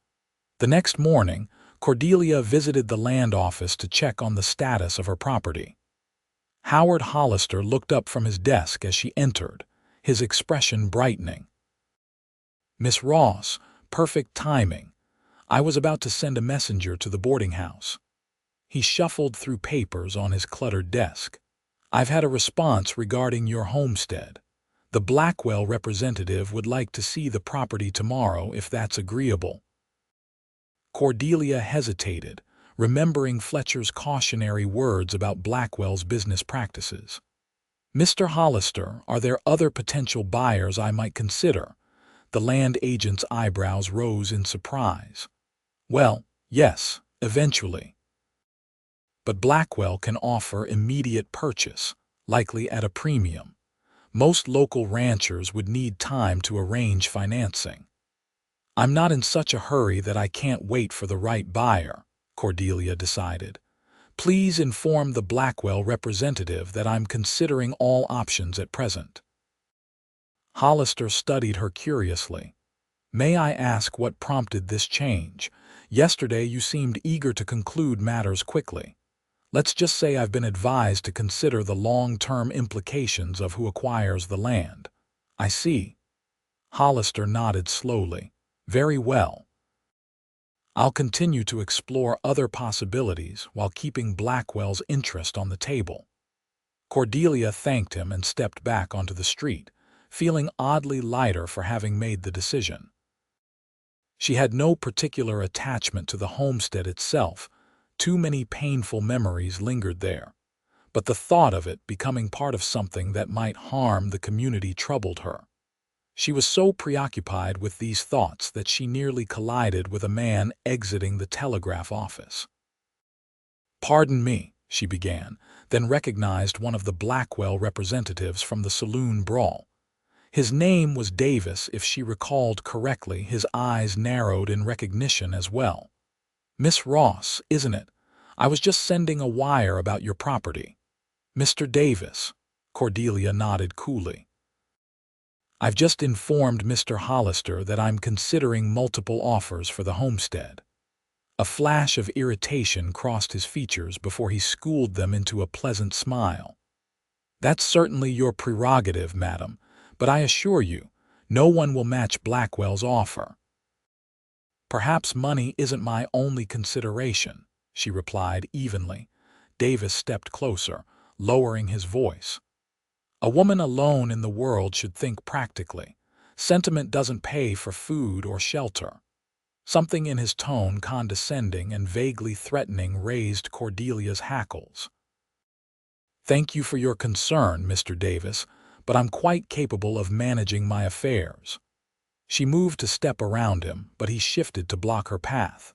The next morning, Cordelia visited the land office to check on the status of her property. Howard Hollister looked up from his desk as she entered, his expression brightening. "Miss Ross, perfect timing. I was about to send a messenger to the boarding house." He shuffled through papers on his cluttered desk. "I've had a response regarding your homestead. The Blackwell representative would like to see the property tomorrow if that's agreeable." Cordelia hesitated, remembering Fletcher's cautionary words about Blackwell's business practices. Mr. Hollister, are there other potential buyers I might consider? The land agent's eyebrows rose in surprise. Well, yes, eventually. But Blackwell can offer immediate purchase, likely at a premium. Most local ranchers would need time to arrange financing. I'm not in such a hurry that I can't wait for the right buyer, Cordelia decided. Please inform the Blackwell representative that I'm considering all options at present. Hollister studied her curiously. May I ask what prompted this change? Yesterday you seemed eager to conclude matters quickly. Let's just say I've been advised to consider the long-term implications of who acquires the land. I see. Hollister nodded slowly. Very well. I'll continue to explore other possibilities while keeping Blackwell's interest on the table. Cordelia thanked him and stepped back onto the street, feeling oddly lighter for having made the decision. She had no particular attachment to the homestead itself. Too many painful memories lingered there. But the thought of it becoming part of something that might harm the community troubled her. She was so preoccupied with these thoughts that she nearly collided with a man exiting the telegraph office. "Pardon me," she began, then recognized one of the Blackwell representatives from the saloon brawl. His name was Davis. If she recalled correctly, his eyes narrowed in recognition as well. "Miss Ross, isn't it? I was just sending a wire about your property." "Mr. Davis," Cordelia nodded coolly. "I've just informed Mr. Hollister that I'm considering multiple offers for the homestead." A flash of irritation crossed his features before he schooled them into a pleasant smile. "That's certainly your prerogative, madam, but I assure you, no one will match Blackwell's offer." "Perhaps money isn't my only consideration," she replied evenly. Davis stepped closer, lowering his voice. "A woman alone in the world should think practically. Sentiment doesn't pay for food or shelter." Something in his tone, condescending and vaguely threatening, raised Cordelia's hackles. "Thank you for your concern, Mr. Davis, but I'm quite capable of managing my affairs." She moved to step around him, but he shifted to block her path.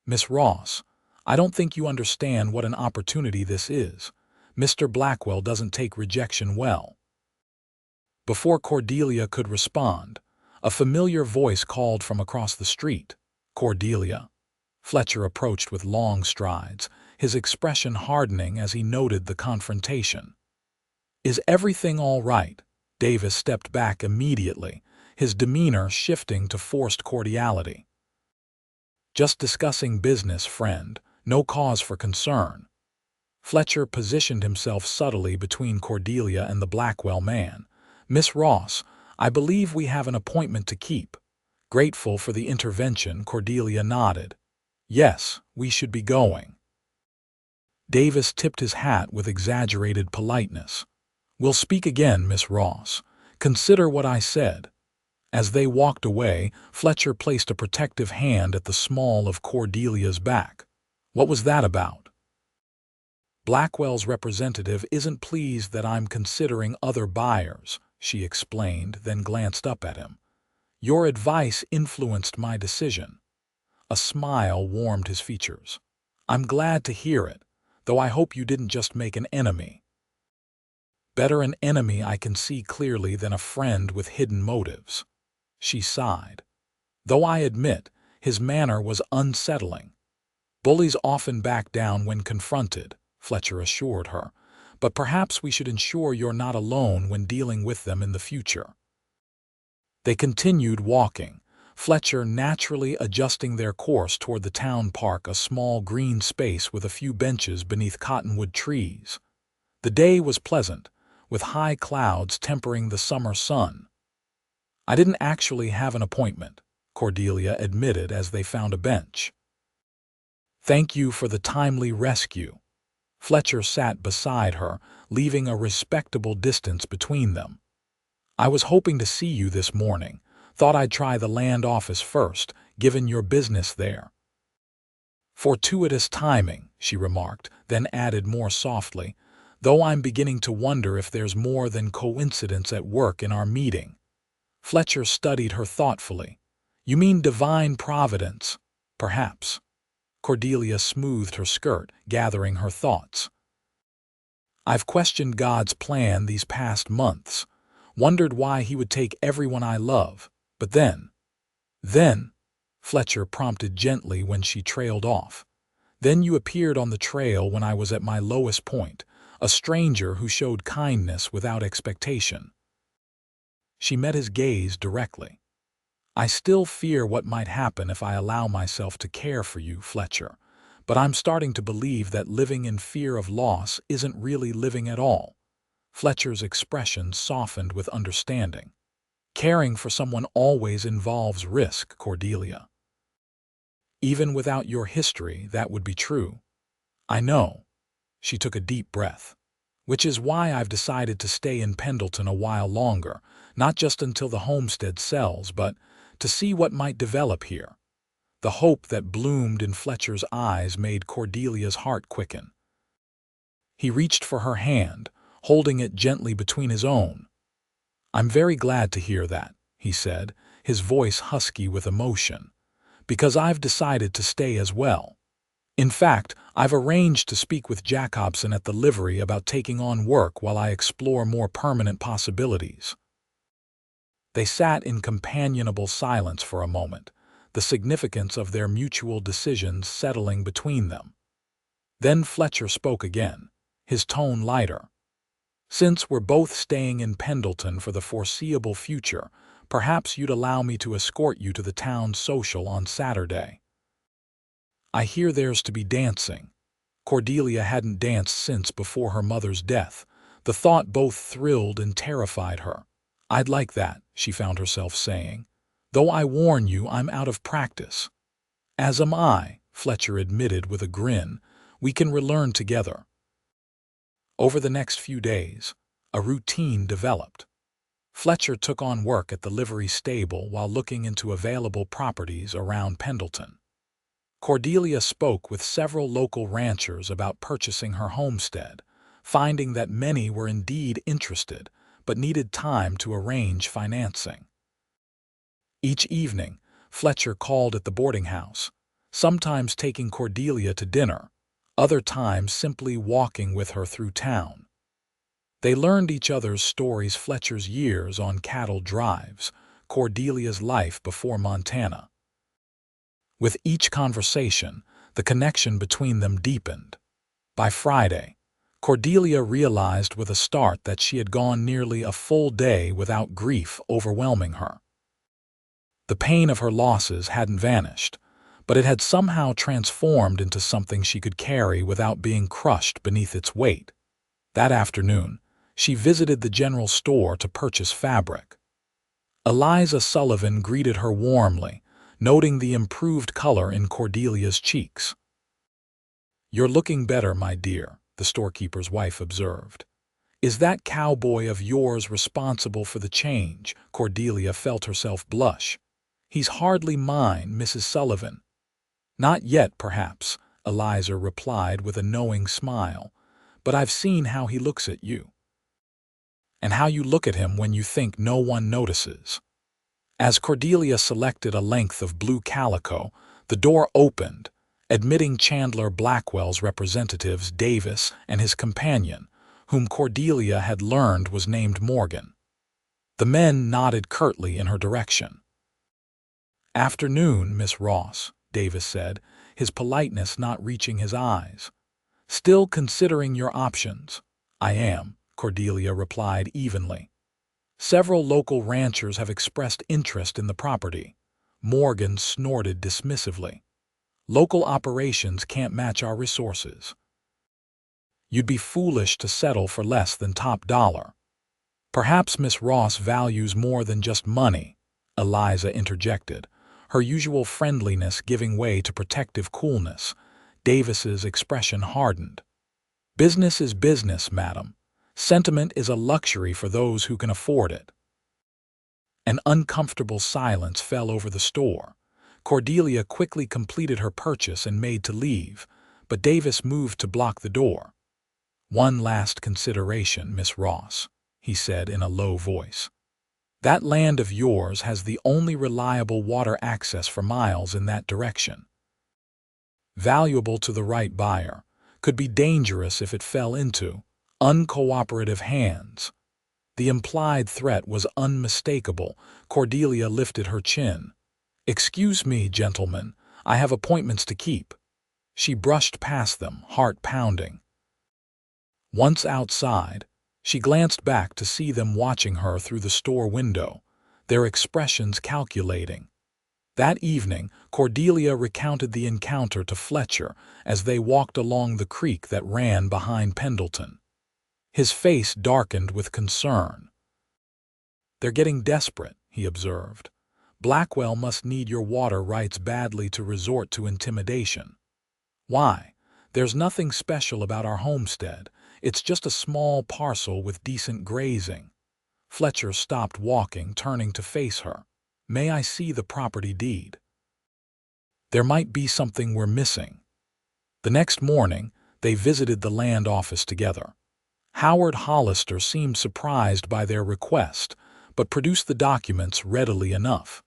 "Miss Ross, I don't think you understand what an opportunity this is. Mr. Blackwell doesn't take rejection well." Before Cordelia could respond, a familiar voice called from across the street, "Cordelia." Fletcher approached with long strides, his expression hardening as he noted the confrontation. "Is everything all right?" Davis stepped back immediately, his demeanor shifting to forced cordiality. "Just discussing business, friend. No cause for concern." Fletcher positioned himself subtly between Cordelia and the Blackwell man. "Miss Ross, I believe we have an appointment to keep." Grateful for the intervention, Cordelia nodded. "Yes, we should be going." Davis tipped his hat with exaggerated politeness. "We'll speak again, Miss Ross. Consider what I said." As they walked away, Fletcher placed a protective hand at the small of Cordelia's back. "What was that about?" "Blackwell's representative isn't pleased that I'm considering other buyers," she explained, then glanced up at him. "Your advice influenced my decision." A smile warmed his features. "I'm glad to hear it, though I hope you didn't just make an enemy." "Better an enemy I can see clearly than a friend with hidden motives." She sighed. "Though I admit, his manner was unsettling." "Bullies often back down when confronted," Fletcher assured her, "but perhaps we should ensure you're not alone when dealing with them in the future." They continued walking, Fletcher naturally adjusting their course toward the town park, a small green space with a few benches beneath cottonwood trees. The day was pleasant, with high clouds tempering the summer sun. "I didn't actually have an appointment," Cordelia admitted as they found a bench. "Thank you for the timely rescue." Fletcher sat beside her, leaving a respectable distance between them. "I was hoping to see you this morning. Thought I'd try the land office first, given your business there." "Fortuitous timing," she remarked, then added more softly, though I'm beginning to wonder if there's more than coincidence at work in our meeting." Fletcher studied her thoughtfully. "You mean divine providence, perhaps." Cordelia smoothed her skirt, gathering her thoughts. "I've questioned God's plan these past months, wondered why he would take everyone I love, but then, Fletcher prompted gently when she trailed off. "Then you appeared on the trail when I was at my lowest point, a stranger who showed kindness without expectation." She met his gaze directly. "I still fear what might happen if I allow myself to care for you, Fletcher, but I'm starting to believe that living in fear of loss isn't really living at all." Fletcher's expression softened with understanding. "Caring for someone always involves risk, Cordelia. Even without your history, that would be true." "I know." She took a deep breath. "Which is why I've decided to stay in Pendleton a while longer, not just until the homestead sells, but to see what might develop here." The hope that bloomed in Fletcher's eyes made Cordelia's heart quicken. He reached for her hand, holding it gently between his own. "I'm very glad to hear that," he said, his voice husky with emotion, "because I've decided to stay as well. In fact, I've arranged to speak with Jacobson at the livery about taking on work while I explore more permanent possibilities." They sat in companionable silence for a moment, the significance of their mutual decisions settling between them. Then Fletcher spoke again, his tone lighter. "Since we're both staying in Pendleton for the foreseeable future, perhaps you'd allow me to escort you to the town social on Saturday. I hear there's to be dancing." Cordelia hadn't danced since before her mother's death. The thought both thrilled and terrified her. "I'd like that," she found herself saying, "though I warn you I'm out of practice." "As am I," Fletcher admitted with a grin. "We can relearn together." Over the next few days, a routine developed. Fletcher took on work at the livery stable while looking into available properties around Pendleton. Cordelia spoke with several local ranchers about purchasing her homestead, finding that many were indeed interested but needed time to arrange financing. Each evening, Fletcher called at the boarding house, sometimes taking Cordelia to dinner, other times simply walking with her through town. They learned each other's stories: Fletcher's years on cattle drives, Cordelia's life before Montana. With each conversation, the connection between them deepened. By Friday, Cordelia realized with a start that she had gone nearly a full day without grief overwhelming her. The pain of her losses hadn't vanished, but it had somehow transformed into something she could carry without being crushed beneath its weight. That afternoon, she visited the general store to purchase fabric. Eliza Sullivan greeted her warmly, noting the improved color in Cordelia's cheeks. "You're looking better, my dear," the storekeeper's wife observed. "Is that cowboy of yours responsible for the change?" Cordelia felt herself blush. "He's hardly mine, Mrs. Sullivan." "Not yet, perhaps," Eliza replied with a knowing smile, "but I've seen how he looks at you, and how you look at him when you think no one notices." As Cordelia selected a length of blue calico, the door opened, admitting Chandler Blackwell's representatives Davis and his companion, whom Cordelia had learned was named Morgan. The men nodded curtly in her direction. "Afternoon, Miss Ross," Davis said, his politeness not reaching his eyes. "Still considering your options?" "I am," Cordelia replied evenly. "Several local ranchers have expressed interest in the property." Morgan snorted dismissively. "Local operations can't match our resources. You'd be foolish to settle for less than top dollar." "Perhaps Miss Ross values more than just money," Eliza interjected, her usual friendliness giving way to protective coolness. Davis's expression hardened. "Business is business, madam. Sentiment is a luxury for those who can afford it." An uncomfortable silence fell over the store. Cordelia quickly completed her purchase and made to leave, but Davis moved to block the door. "One last consideration, Miss Ross," he said in a low voice. "That land of yours has the only reliable water access for miles in that direction. Valuable to the right buyer, could be dangerous if it fell into uncooperative hands." The implied threat was unmistakable. Cordelia lifted her chin. "Excuse me, gentlemen, I have appointments to keep." She brushed past them, heart pounding. Once outside, she glanced back to see them watching her through the store window, their expressions calculating. That evening, Cordelia recounted the encounter to Fletcher as they walked along the creek that ran behind Pendleton. His face darkened with concern. "They're getting desperate," he observed. "Blackwell must need your water rights badly to resort to intimidation." "Why? There's nothing special about our homestead. It's just a small parcel with decent grazing." Fletcher stopped walking, turning to face her. "May I see the property deed? There might be something we're missing." The next morning, they visited the land office together. Howard Hollister seemed surprised by their request, but produced the documents readily enough.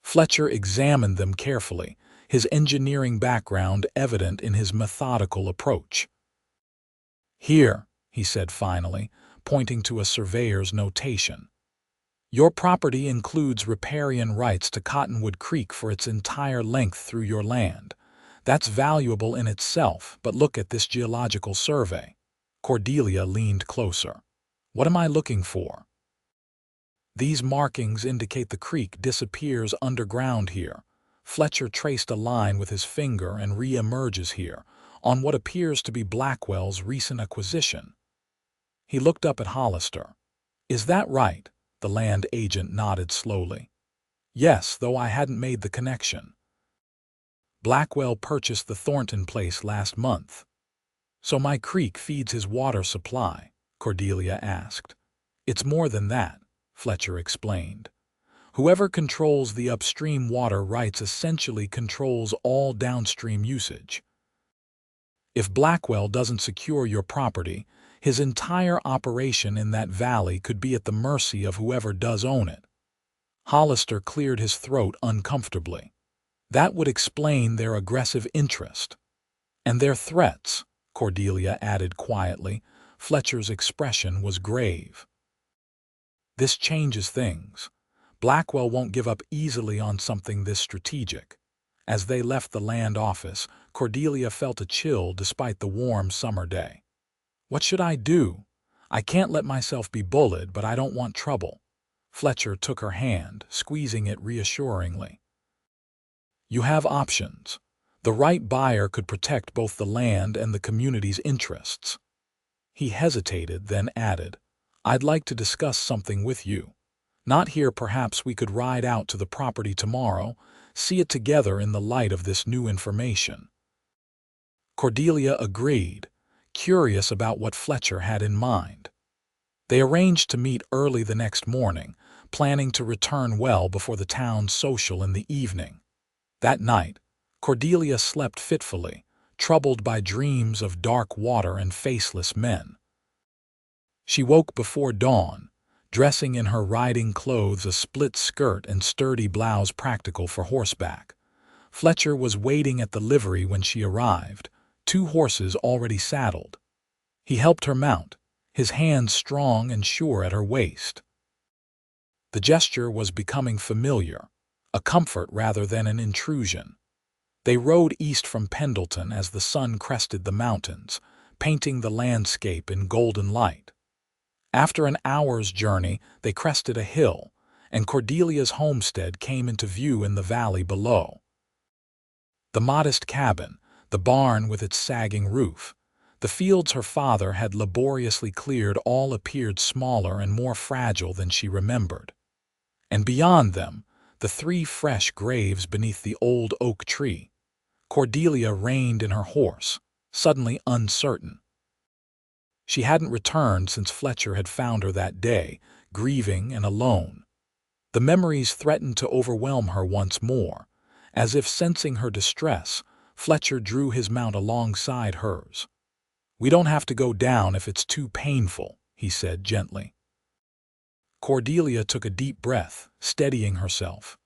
Fletcher examined them carefully, his engineering background evident in his methodical approach. "Here," he said finally, pointing to a surveyor's notation. "Your property includes riparian rights to Cottonwood Creek for its entire length through your land. That's valuable in itself, but look at this geological survey." Cordelia leaned closer. "What am I looking for?" "These markings indicate the creek disappears underground here." Fletcher traced a line with his finger and re-emerges here, on what appears to be Blackwell's recent acquisition. He looked up at Hollister. "Is that right?" The land agent nodded slowly. "Yes, though I hadn't made the connection. Blackwell purchased the Thornton place last month." "So my creek feeds his water supply?" Cordelia asked. "It's more than that," Fletcher explained. "Whoever controls the upstream water rights essentially controls all downstream usage. If Blackwell doesn't secure your property, his entire operation in that valley could be at the mercy of whoever does own it." Hollister cleared his throat uncomfortably. "That would explain their aggressive interest." "And their threats," Cordelia added quietly. Fletcher's expression was grave. "This changes things. Blackwell won't give up easily on something this strategic." As they left the land office, Cordelia felt a chill despite the warm summer day. "What should I do? I can't let myself be bullied, but I don't want trouble." Fletcher took her hand, squeezing it reassuringly. "You have options. The right buyer could protect both the land and the community's interests." He hesitated, then added, "I'd like to discuss something with you. Not here, perhaps we could ride out to the property tomorrow, see it together in the light of this new information." Cordelia agreed, curious about what Fletcher had in mind. They arranged to meet early the next morning, planning to return well before the town social in the evening. That night, Cordelia slept fitfully, troubled by dreams of dark water and faceless men. She woke before dawn, dressing in her riding clothes, a split skirt and sturdy blouse practical for horseback. Fletcher was waiting at the livery when she arrived, 2 horses already saddled. He helped her mount, his hands strong and sure at her waist. The gesture was becoming familiar, a comfort rather than an intrusion. They rode east from Pendleton as the sun crested the mountains, painting the landscape in golden light. After an hour's journey, they crested a hill, and Cordelia's homestead came into view in the valley below. The modest cabin, the barn with its sagging roof, the fields her father had laboriously cleared all appeared smaller and more fragile than she remembered. And beyond them, the 3 fresh graves beneath the old oak tree. Cordelia reined in her horse, suddenly uncertain. She hadn't returned since Fletcher had found her that day, grieving and alone. The memories threatened to overwhelm her once more. As if sensing her distress, Fletcher drew his mount alongside hers. We don't have to go down if it's too painful, he said gently. Cordelia took a deep breath, steadying herself.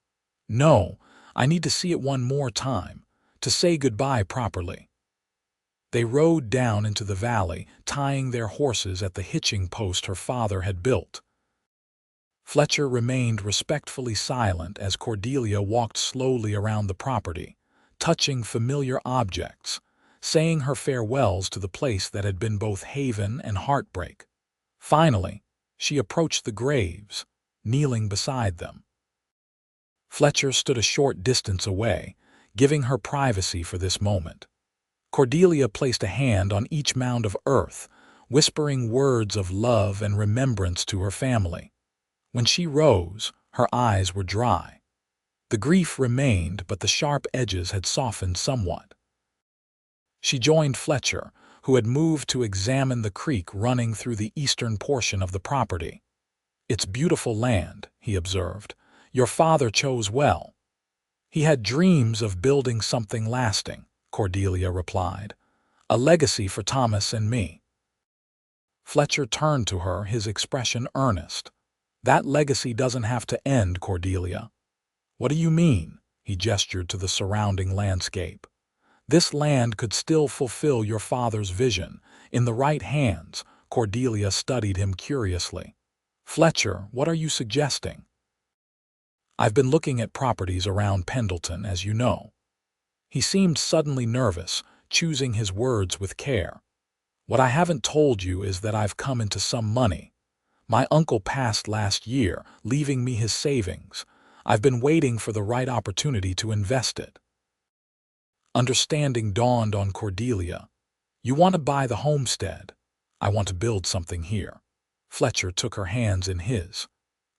No, I need to see it one more time, to say goodbye properly. They rode down into the valley, tying their horses at the hitching post her father had built. Fletcher remained respectfully silent as Cordelia walked slowly around the property, touching familiar objects, saying her farewells to the place that had been both haven and heartbreak. Finally, she approached the graves, kneeling beside them. Fletcher stood a short distance away, giving her privacy for this moment. Cordelia placed a hand on each mound of earth, whispering words of love and remembrance to her family. When she rose, her eyes were dry. The grief remained, but the sharp edges had softened somewhat. She joined Fletcher, who had moved to examine the creek running through the eastern portion of the property. "It's beautiful land," he observed. "Your father chose well." "He had dreams of building something lasting," Cordelia replied. "A legacy for Thomas and me." Fletcher turned to her, his expression earnest. "That legacy doesn't have to end, Cordelia." "What do you mean?" He gestured to the surrounding landscape. "This land could still fulfill your father's vision. In the right hands." Cordelia studied him curiously. "Fletcher, what are you suggesting?" "I've been looking at properties around Pendleton, as you know." He seemed suddenly nervous, choosing his words with care. "What I haven't told you is that I've come into some money. My uncle passed last year, leaving me his savings. I've been waiting for the right opportunity to invest it." Understanding dawned on Cordelia. "You want to buy the homestead. I want to build something here." Fletcher took her hands in his.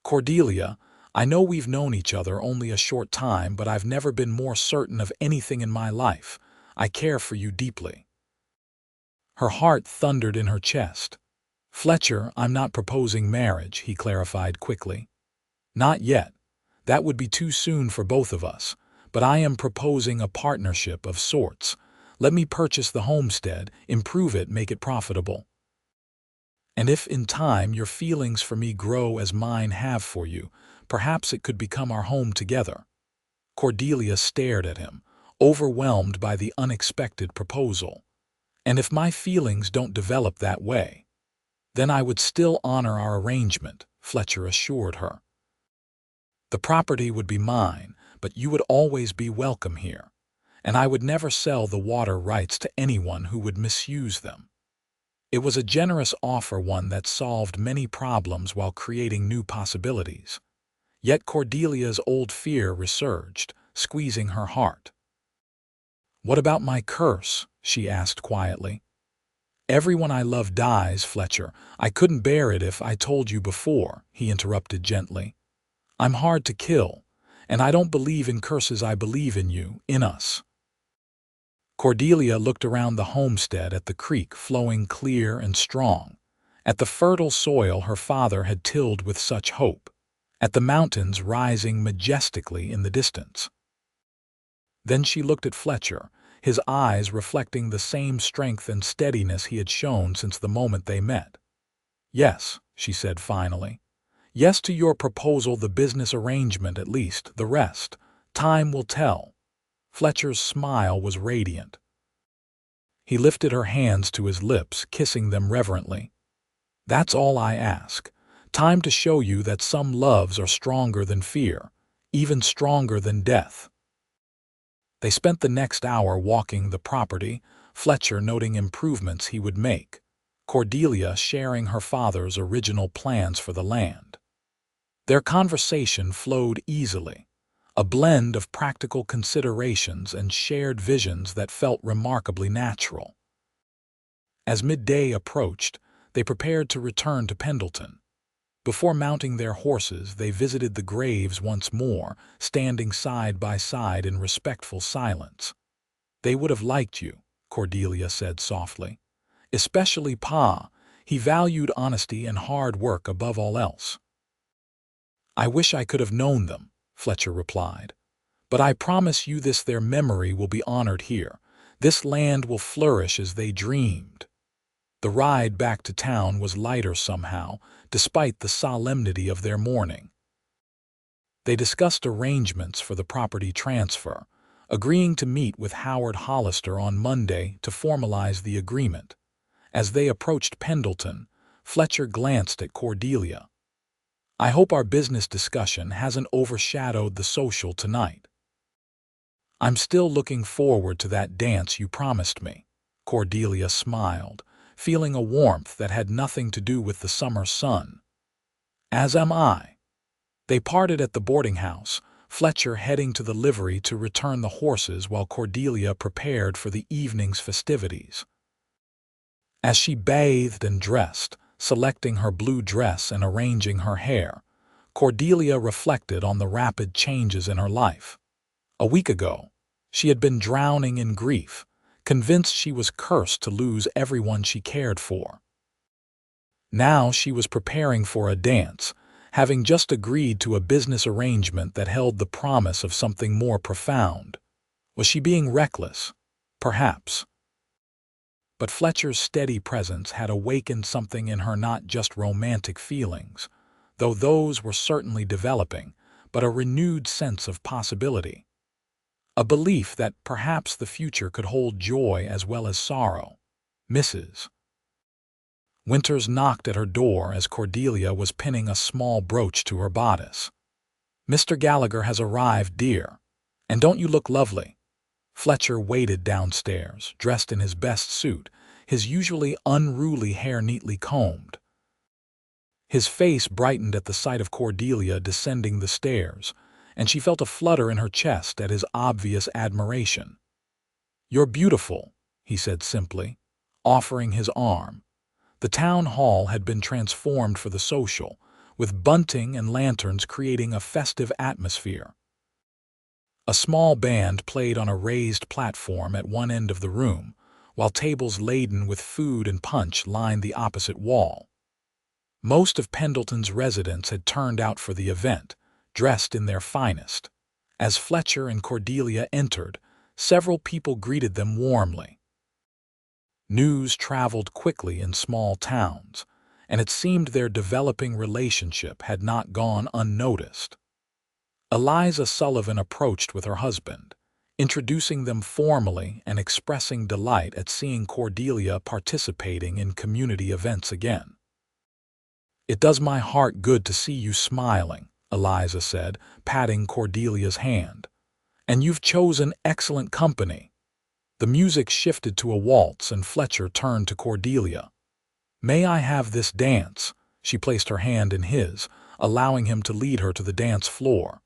"Cordelia, I know we've known each other only a short time, but I've never been more certain of anything in my life. I care for you deeply." Her heart thundered in her chest. "Fletcher, I'm not proposing marriage," he clarified quickly. "Not yet. That would be too soon for both of us. But I am proposing a partnership of sorts. Let me purchase the homestead, improve it, make it profitable. And if in time your feelings for me grow as mine have for you, perhaps it could become our home together." Cordelia stared at him, overwhelmed by the unexpected proposal. "And if my feelings don't develop that way, then I would still honor our arrangement," Fletcher assured her. "The property would be mine, but you would always be welcome here, and I would never sell the water rights to anyone who would misuse them." It was a generous offer, one that solved many problems while creating new possibilities. Yet Cordelia's old fear resurged, squeezing her heart. "What about my curse?" she asked quietly. "Everyone I love dies, Fletcher. I couldn't bear it if I told you before," he interrupted gently. "I'm hard to kill, and I don't believe in curses. I believe in you, in us." Cordelia looked around the homestead, at the creek flowing clear and strong, at the fertile soil her father had tilled with such hope, at the mountains rising majestically in the distance. Then she looked at Fletcher, his eyes reflecting the same strength and steadiness he had shown since the moment they met. "Yes," she said finally. "Yes to your proposal, the business arrangement at least, the rest. Time will tell." Fletcher's smile was radiant. He lifted her hands to his lips, kissing them reverently. "That's all I ask. Time to show you that some loves are stronger than fear, even stronger than death." They spent the next hour walking the property, Fletcher noting improvements he would make, Cordelia sharing her father's original plans for the land. Their conversation flowed easily, a blend of practical considerations and shared visions that felt remarkably natural. As midday approached, they prepared to return to Pendleton. Before mounting their horses, they visited the graves once more, standing side by side in respectful silence. "They would have liked you," Cordelia said softly. "Especially Pa. He valued honesty and hard work above all else." "I wish I could have known them," Fletcher replied. "But I promise you this, their memory will be honored here. This land will flourish as they dreamed." The ride back to town was lighter somehow, despite the solemnity of their morning. They discussed arrangements for the property transfer, agreeing to meet with Howard Hollister on Monday to formalize the agreement. As they approached Pendleton, Fletcher glanced at Cordelia. "I hope our business discussion hasn't overshadowed the social tonight." "I'm still looking forward to that dance you promised me." Cordelia smiled, feeling a warmth that had nothing to do with the summer sun. "As am I." They parted at the boarding house, Fletcher heading to the livery to return the horses while Cordelia prepared for the evening's festivities. As she bathed and dressed, selecting her blue dress and arranging her hair, Cordelia reflected on the rapid changes in her life. A week ago, she had been drowning in grief, convinced she was cursed to lose everyone she cared for. Now she was preparing for a dance, having just agreed to a business arrangement that held the promise of something more profound. Was she being reckless? Perhaps. But Fletcher's steady presence had awakened something in her, not just romantic feelings, though those were certainly developing, but a renewed sense of possibility. A belief that perhaps the future could hold joy as well as sorrow. Mrs. Winters knocked at her door as Cordelia was pinning a small brooch to her bodice. "Mr. Gallagher has arrived, dear. And don't you look lovely?" Fletcher waited downstairs, dressed in his best suit, his usually unruly hair neatly combed. His face brightened at the sight of Cordelia descending the stairs, and she felt a flutter in her chest at his obvious admiration. "You're beautiful," he said simply, offering his arm. The town hall had been transformed for the social, with bunting and lanterns creating a festive atmosphere. A small band played on a raised platform at one end of the room, while tables laden with food and punch lined the opposite wall. Most of Pendleton's residents had turned out for the event, dressed in their finest. As Fletcher and Cordelia entered, several people greeted them warmly. News traveled quickly in small towns, and it seemed their developing relationship had not gone unnoticed. Eliza Sullivan approached with her husband, introducing them formally and expressing delight at seeing Cordelia participating in community events again. "It does my heart good to see you smiling," Eliza said, patting Cordelia's hand. "And you've chosen excellent company." The music shifted to a waltz and Fletcher turned to Cordelia. "May I have this dance?" She placed her hand in his, allowing him to lead her to the dance floor.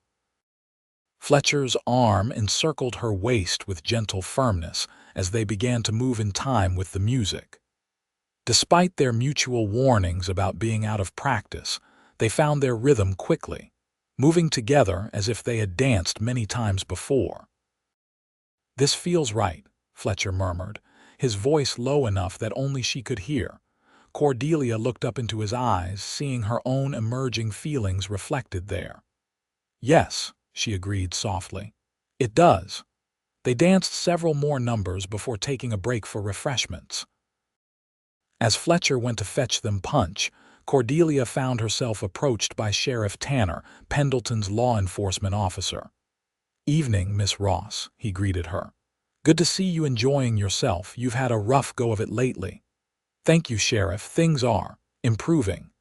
Fletcher's arm encircled her waist with gentle firmness as they began to move in time with the music. Despite their mutual warnings about being out of practice, they found their rhythm quickly, moving together as if they had danced many times before. "This feels right," Fletcher murmured, his voice low enough that only she could hear. Cordelia looked up into his eyes, seeing her own emerging feelings reflected there. "Yes," she agreed softly. "It does." They danced several more numbers before taking a break for refreshments. As Fletcher went to fetch them punch, Cordelia found herself approached by Sheriff Tanner, Pendleton's law enforcement officer. "Evening, Miss Ross," he greeted her. "Good to see you enjoying yourself. You've had a rough go of it lately." "Thank you, Sheriff. Things are improving."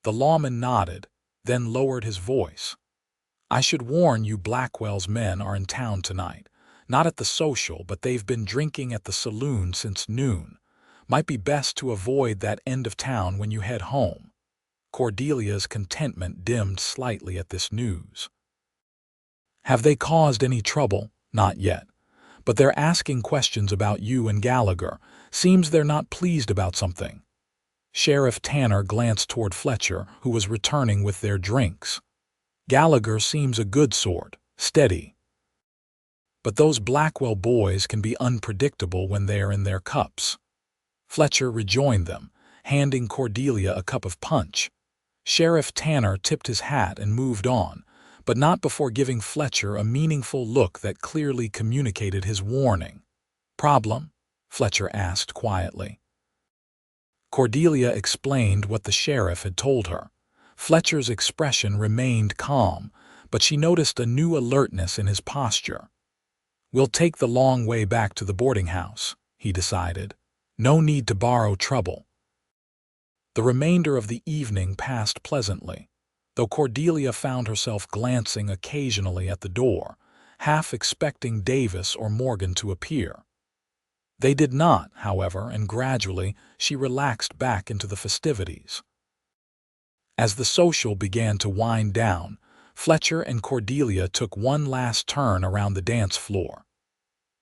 The lawman nodded, then lowered his voice. "I should warn you Blackwell's men are in town tonight. Not at the social, but they've been drinking at the saloon since noon. Might be best to avoid that end of town when you head home." Cordelia's contentment dimmed slightly at this news. "Have they caused any trouble?" "Not yet. But they're asking questions about you and Gallagher. Seems they're not pleased about something." Sheriff Tanner glanced toward Fletcher, who was returning with their drinks. "Gallagher seems a good sort, steady. But those Blackwell boys can be unpredictable when they're in their cups." Fletcher rejoined them, handing Cordelia a cup of punch. Sheriff Tanner tipped his hat and moved on, but not before giving Fletcher a meaningful look that clearly communicated his warning. "Problem?" Fletcher asked quietly. Cordelia explained what the sheriff had told her. Fletcher's expression remained calm, but she noticed a new alertness in his posture. "We'll take the long way back to the boarding house," he decided. "No need to borrow trouble." The remainder of the evening passed pleasantly, though Cordelia found herself glancing occasionally at the door, half expecting Davis or Morgan to appear. They did not, however, and gradually she relaxed back into the festivities. As the social began to wind down, Fletcher and Cordelia took one last turn around the dance floor.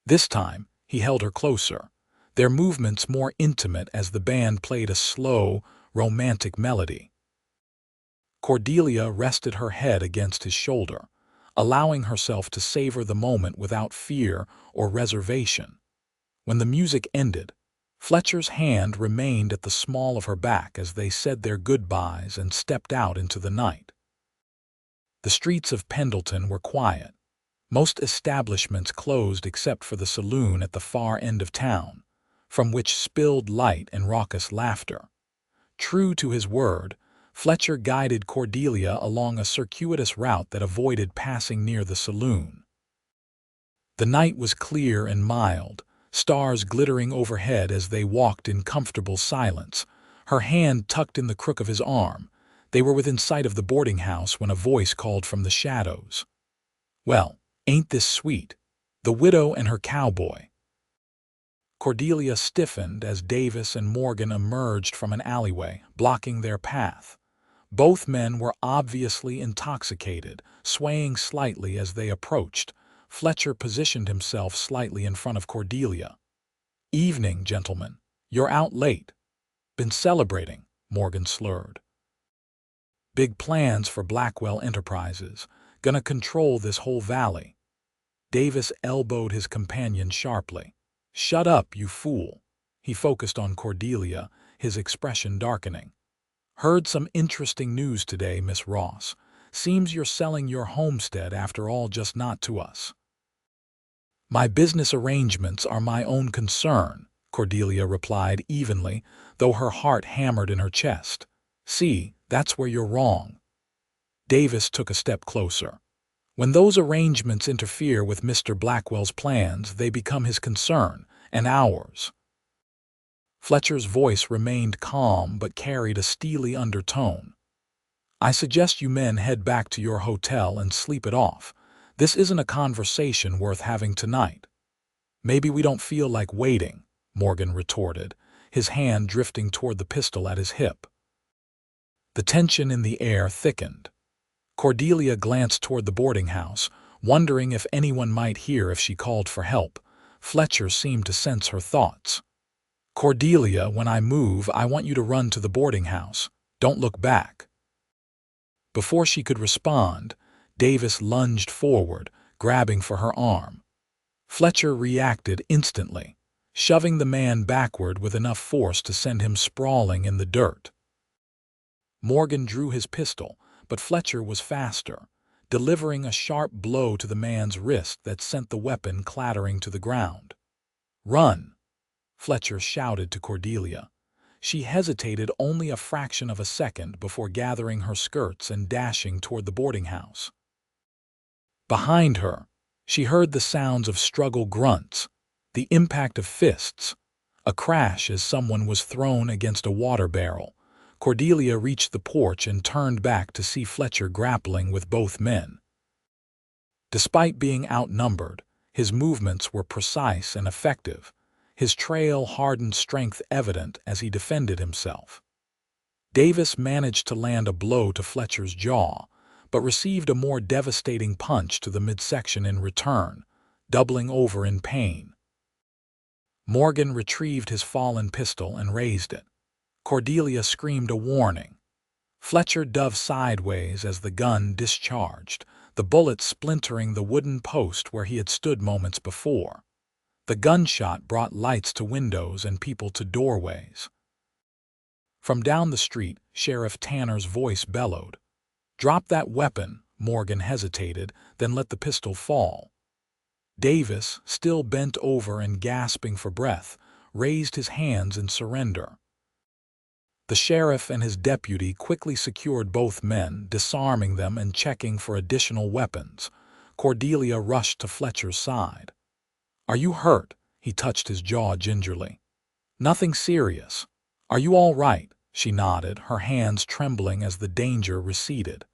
This time, he held her closer, their movements more intimate as the band played a slow, romantic melody. Cordelia rested her head against his shoulder, allowing herself to savor the moment without fear or reservation. When the music ended, Fletcher's hand remained at the small of her back as they said their goodbyes and stepped out into the night. The streets of Pendleton were quiet. Most establishments closed except for the saloon at the far end of town, from which spilled light and raucous laughter. True to his word, Fletcher guided Cordelia along a circuitous route that avoided passing near the saloon. The night was clear and mild, stars glittering overhead as they walked in comfortable silence, her hand tucked in the crook of his arm. They were within sight of the boarding house when a voice called from the shadows. "Well, ain't this sweet? The widow and her cowboy." Cordelia stiffened as Davis and Morgan emerged from an alleyway, blocking their path. Both men were obviously intoxicated, swaying slightly as they approached. Fletcher positioned himself slightly in front of Cordelia. "Evening, gentlemen. You're out late." "Been celebrating," Morgan slurred. "Big plans for Blackwell Enterprises. Gonna control this whole valley." Davis elbowed his companion sharply. "Shut up, you fool." He focused on Cordelia, his expression darkening. "Heard some interesting news today, Miss Ross. Seems you're selling your homestead after all, just not to us." "My business arrangements are my own concern," Cordelia replied evenly, though her heart hammered in her chest. "See, that's where you're wrong." Davis took a step closer. "When those arrangements interfere with Mr. Blackwell's plans, they become his concern, and ours." Fletcher's voice remained calm but carried a steely undertone. "I suggest you men head back to your hotel and sleep it off. This isn't a conversation worth having tonight." "Maybe we don't feel like waiting," Morgan retorted, his hand drifting toward the pistol at his hip. The tension in the air thickened. Cordelia glanced toward the boarding house, wondering if anyone might hear if she called for help. Fletcher seemed to sense her thoughts. "Cordelia, when I move, I want you to run to the boarding house. Don't look back." Before she could respond, Davis lunged forward, grabbing for her arm. Fletcher reacted instantly, shoving the man backward with enough force to send him sprawling in the dirt. Morgan drew his pistol, but Fletcher was faster, delivering a sharp blow to the man's wrist that sent the weapon clattering to the ground. "Run!" Fletcher shouted to Cordelia. She hesitated only a fraction of a second before gathering her skirts and dashing toward the boarding house. Behind her, she heard the sounds of struggle grunts, the impact of fists, a crash as someone was thrown against a water barrel. Cordelia reached the porch and turned back to see Fletcher grappling with both men. Despite being outnumbered, his movements were precise and effective, his trail-hardened strength evident as he defended himself. Davis managed to land a blow to Fletcher's jaw, but received a more devastating punch to the midsection in return, doubling over in pain. Morgan retrieved his fallen pistol and raised it. Cordelia screamed a warning. Fletcher dove sideways as the gun discharged, the bullet splintering the wooden post where he had stood moments before. The gunshot brought lights to windows and people to doorways. From down the street, Sheriff Tanner's voice bellowed. "Drop that weapon," Morgan hesitated, then let the pistol fall. Davis, still bent over and gasping for breath, raised his hands in surrender. The sheriff and his deputy quickly secured both men, disarming them and checking for additional weapons. Cordelia rushed to Fletcher's side. "Are you hurt?" He touched his jaw gingerly. "Nothing serious. Are you all right?" She nodded, her hands trembling as the danger receded.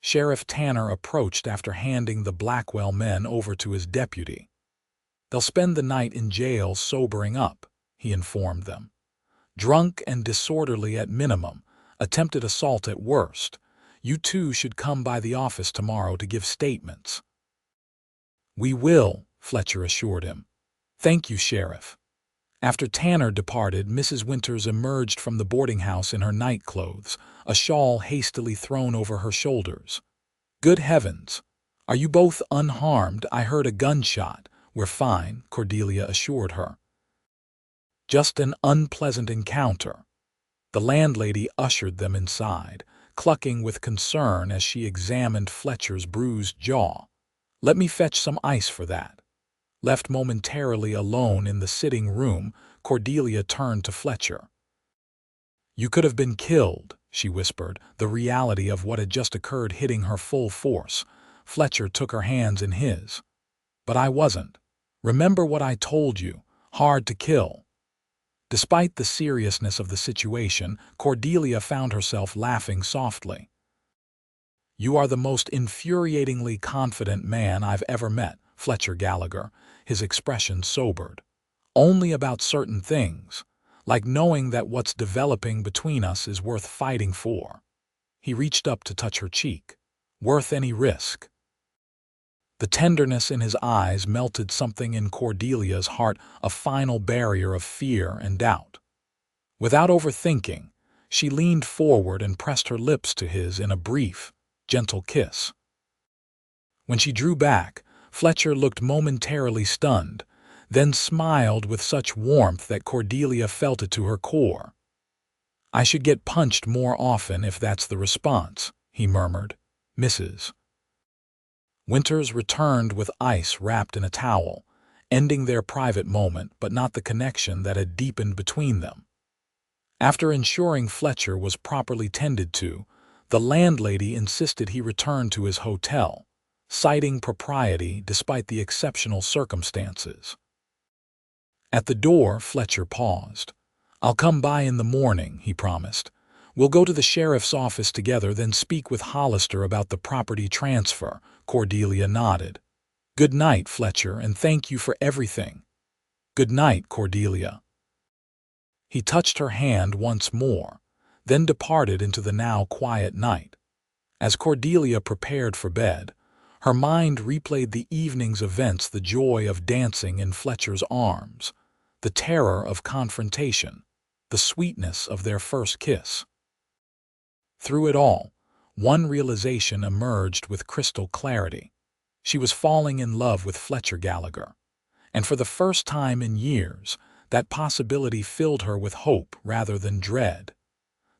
Sheriff Tanner approached after handing the Blackwell men over to his deputy. "They'll spend the night in jail sobering up," he informed them. "Drunk and disorderly at minimum, attempted assault at worst. You two should come by the office tomorrow to give statements." "We will," Fletcher assured him. "Thank you, Sheriff." After Tanner departed, Mrs. Winters emerged from the boarding house in her nightclothes, a shawl hastily thrown over her shoulders. "Good heavens! Are you both unharmed? I heard a gunshot." "We're fine," Cordelia assured her. "Just an unpleasant encounter." The landlady ushered them inside, clucking with concern as she examined Fletcher's bruised jaw. "Let me fetch some ice for that." Left momentarily alone in the sitting room, Cordelia turned to Fletcher. "You could have been killed," she whispered, the reality of what had just occurred hitting her full force. Fletcher took her hands in his. "But I wasn't. Remember what I told you. Hard to kill." Despite the seriousness of the situation, Cordelia found herself laughing softly. "You are the most infuriatingly confident man I've ever met, Fletcher Gallagher," his expression sobered. "Only about certain things, like knowing that what's developing between us is worth fighting for." He reached up to touch her cheek. "Worth any risk." The tenderness in his eyes melted something in Cordelia's heart, a final barrier of fear and doubt. Without overthinking, she leaned forward and pressed her lips to his in a brief, gentle kiss. When she drew back, Fletcher looked momentarily stunned, then smiled with such warmth that Cordelia felt it to her core. "I should get punched more often if that's the response," he murmured. "Mrs. Winters returned with ice wrapped in a towel, ending their private moment but not the connection that had deepened between them. After ensuring Fletcher was properly tended to, the landlady insisted he return to his hotel, citing propriety despite the exceptional circumstances. At the door, Fletcher paused. "I'll come by in the morning," he promised. "We'll go to the sheriff's office together, then speak with Hollister about the property transfer." Cordelia nodded. "Good night, Fletcher, and thank you for everything." "Good night, Cordelia." He touched her hand once more, then departed into the now quiet night. As Cordelia prepared for bed, her mind replayed the evening's events, the joy of dancing in Fletcher's arms, the terror of confrontation, the sweetness of their first kiss. Through it all, one realization emerged with crystal clarity. She was falling in love with Fletcher Gallagher, and for the first time in years, that possibility filled her with hope rather than dread.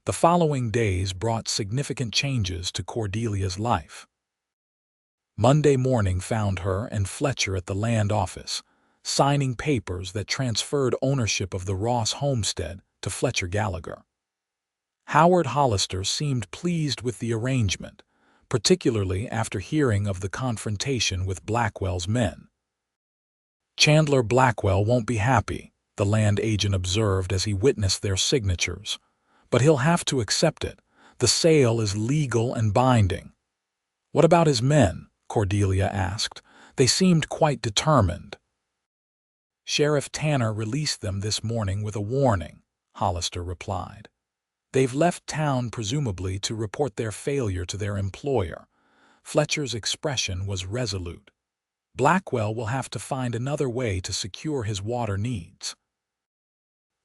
The following days brought significant changes to Cordelia's life. Monday morning found her and Fletcher at the land office, signing papers that transferred ownership of the Ross homestead to Fletcher Gallagher. Howard Hollister seemed pleased with the arrangement, particularly after hearing of the confrontation with Blackwell's men. "Chandler Blackwell won't be happy," the land agent observed as he witnessed their signatures. "But he'll have to accept it. The sale is legal and binding." "What about his men?" Cordelia asked. "They seemed quite determined." "Sheriff Tanner released them this morning with a warning," Hollister replied. "They've left town presumably to report their failure to their employer." Fletcher's expression was resolute. "Blackwell will have to find another way to secure his water needs.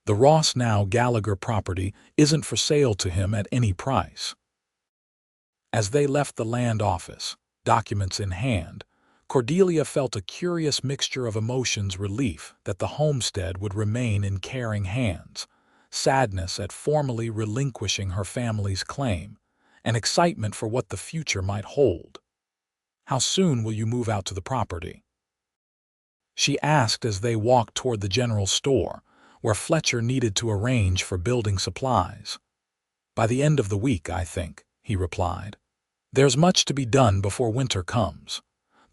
The Ross now Gallagher property isn't for sale to him at any price." As they left the land office, documents in hand, Cordelia felt a curious mixture of emotions: relief that the homestead would remain in caring hands, sadness at formally relinquishing her family's claim, and excitement for what the future might hold. "How soon will you move out to the property?" she asked as they walked toward the general store, where Fletcher needed to arrange for building supplies. "By the end of the week, I think," he replied. "There's much to be done before winter comes.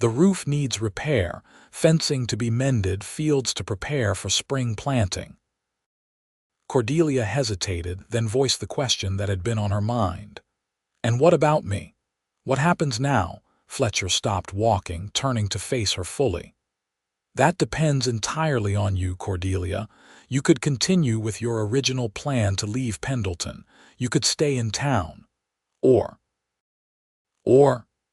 The roof needs repair, fencing to be mended, fields to prepare for spring planting." Cordelia hesitated, then voiced the question that had been on her mind. "And what about me? What happens now?" Fletcher stopped walking, turning to face her fully. "That depends entirely on you, Cordelia. You could continue with your original plan to leave Pendleton. You could stay in town. Or,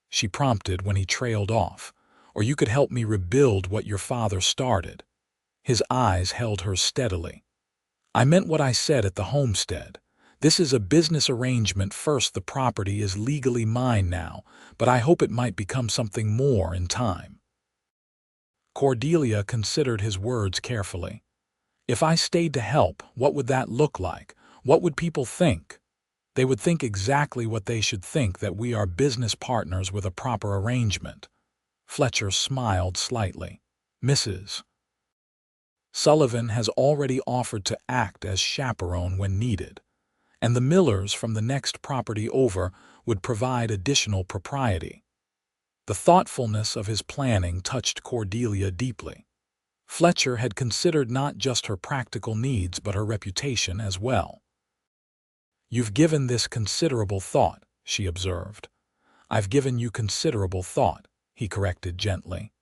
she prompted when he trailed off, or you could help me rebuild what your father started." His eyes held hers steadily. "I meant what I said at the homestead. This is a business arrangement first. The property is legally mine now, but I hope it might become something more in time." Cordelia considered his words carefully. "If I stayed to help, what would that look like? What would people think?" "They would think exactly what they should think, that we are business partners with a proper arrangement." Fletcher smiled slightly. "Mrs. Sullivan has already offered to act as chaperone when needed, and the Millers from the next property over would provide additional propriety." The thoughtfulness of his planning touched Cordelia deeply. Fletcher had considered not just her practical needs but her reputation as well. "You've given this considerable thought," she observed. "I've given you considerable thought," he corrected gently.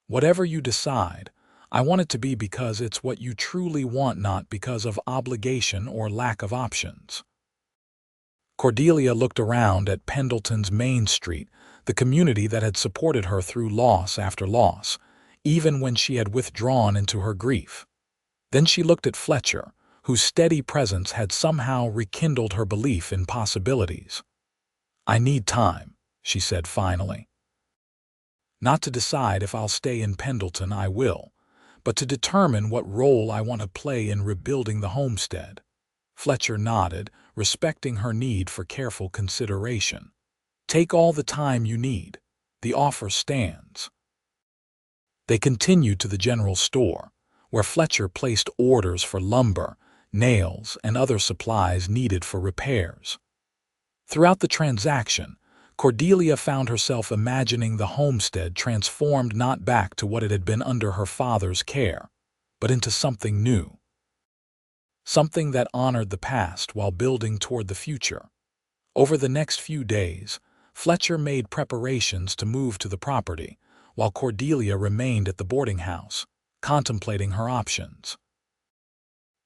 "Whatever you decide, I want it to be because it's what you truly want, not because of obligation or lack of options." Cordelia looked around at Pendleton's Main Street, the community that had supported her through loss after loss, even when she had withdrawn into her grief. Then she looked at Fletcher, whose steady presence had somehow rekindled her belief in possibilities. "I need time," she said finally. "Not to decide if I'll stay in Pendleton, I will, but to determine what role I want to play in rebuilding the homestead." Fletcher nodded, respecting her need for careful consideration. "Take all the time you need. The offer stands." They continued to the general store, where Fletcher placed orders for lumber, nails, and other supplies needed for repairs. Throughout the transaction, Cordelia found herself imagining the homestead transformed not back to what it had been under her father's care, but into something new. Something that honored the past while building toward the future. Over the next few days, Fletcher made preparations to move to the property, while Cordelia remained at the boarding house, contemplating her options.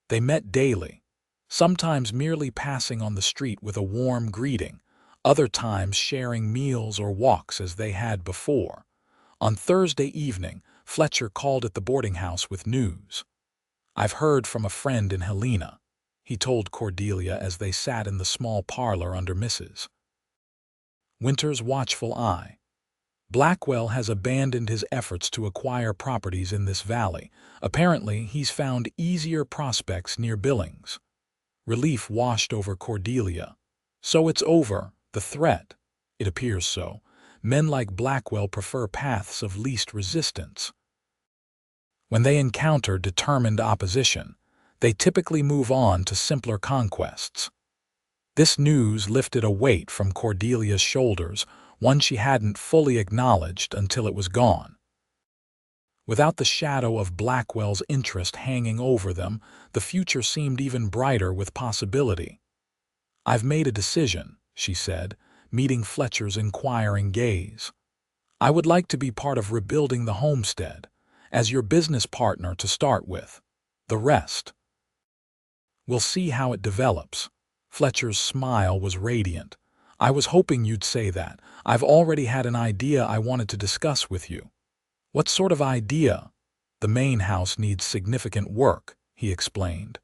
They met daily, sometimes merely passing on the street with a warm greeting, other times sharing meals or walks as they had before. On Thursday evening, Fletcher called at the boarding house with news. "I've heard from a friend in Helena," he told Cordelia as they sat in the small parlor under Mrs. Winter's watchful eye. "Blackwell has abandoned his efforts to acquire properties in this valley. Apparently, he's found easier prospects near Billings." Relief washed over Cordelia. "So it's over, the threat?" "It appears so. Men like Blackwell prefer paths of least resistance. When they encounter determined opposition, they typically move on to simpler conquests." This news lifted a weight from Cordelia's shoulders, one she hadn't fully acknowledged until it was gone. Without the shadow of Blackwell's interest hanging over them, the future seemed even brighter with possibility. "I've made a decision," she said, meeting Fletcher's inquiring gaze. "I would like to be part of rebuilding the homestead, as your business partner to start with. The rest, we'll see how it develops." Fletcher's smile was radiant. "I was hoping you'd say that. I've already had an idea I wanted to discuss with you." "What sort of idea?" "The main house needs significant work," he explained,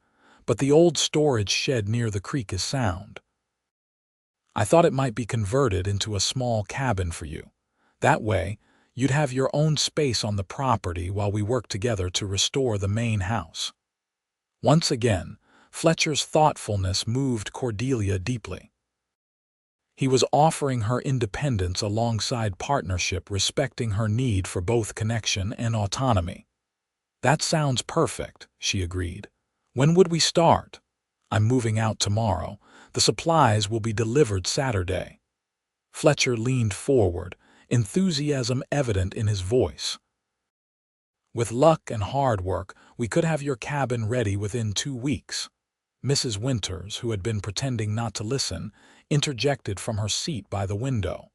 "but the old storage shed near the creek is sound. I thought it might be converted into a small cabin for you. That way, you'd have your own space on the property while we work together to restore the main house." Once again, Fletcher's thoughtfulness moved Cordelia deeply. He was offering her independence alongside partnership, respecting her need for both connection and autonomy. "That sounds perfect," she agreed. When would we start? I'm moving out tomorrow. The supplies will be delivered Saturday. Fletcher leaned forward, enthusiasm evident in his voice. With luck and hard work, we could have your cabin ready within 2 weeks. Mrs. Winters, who had been pretending not to listen, interjected from her seat by the window.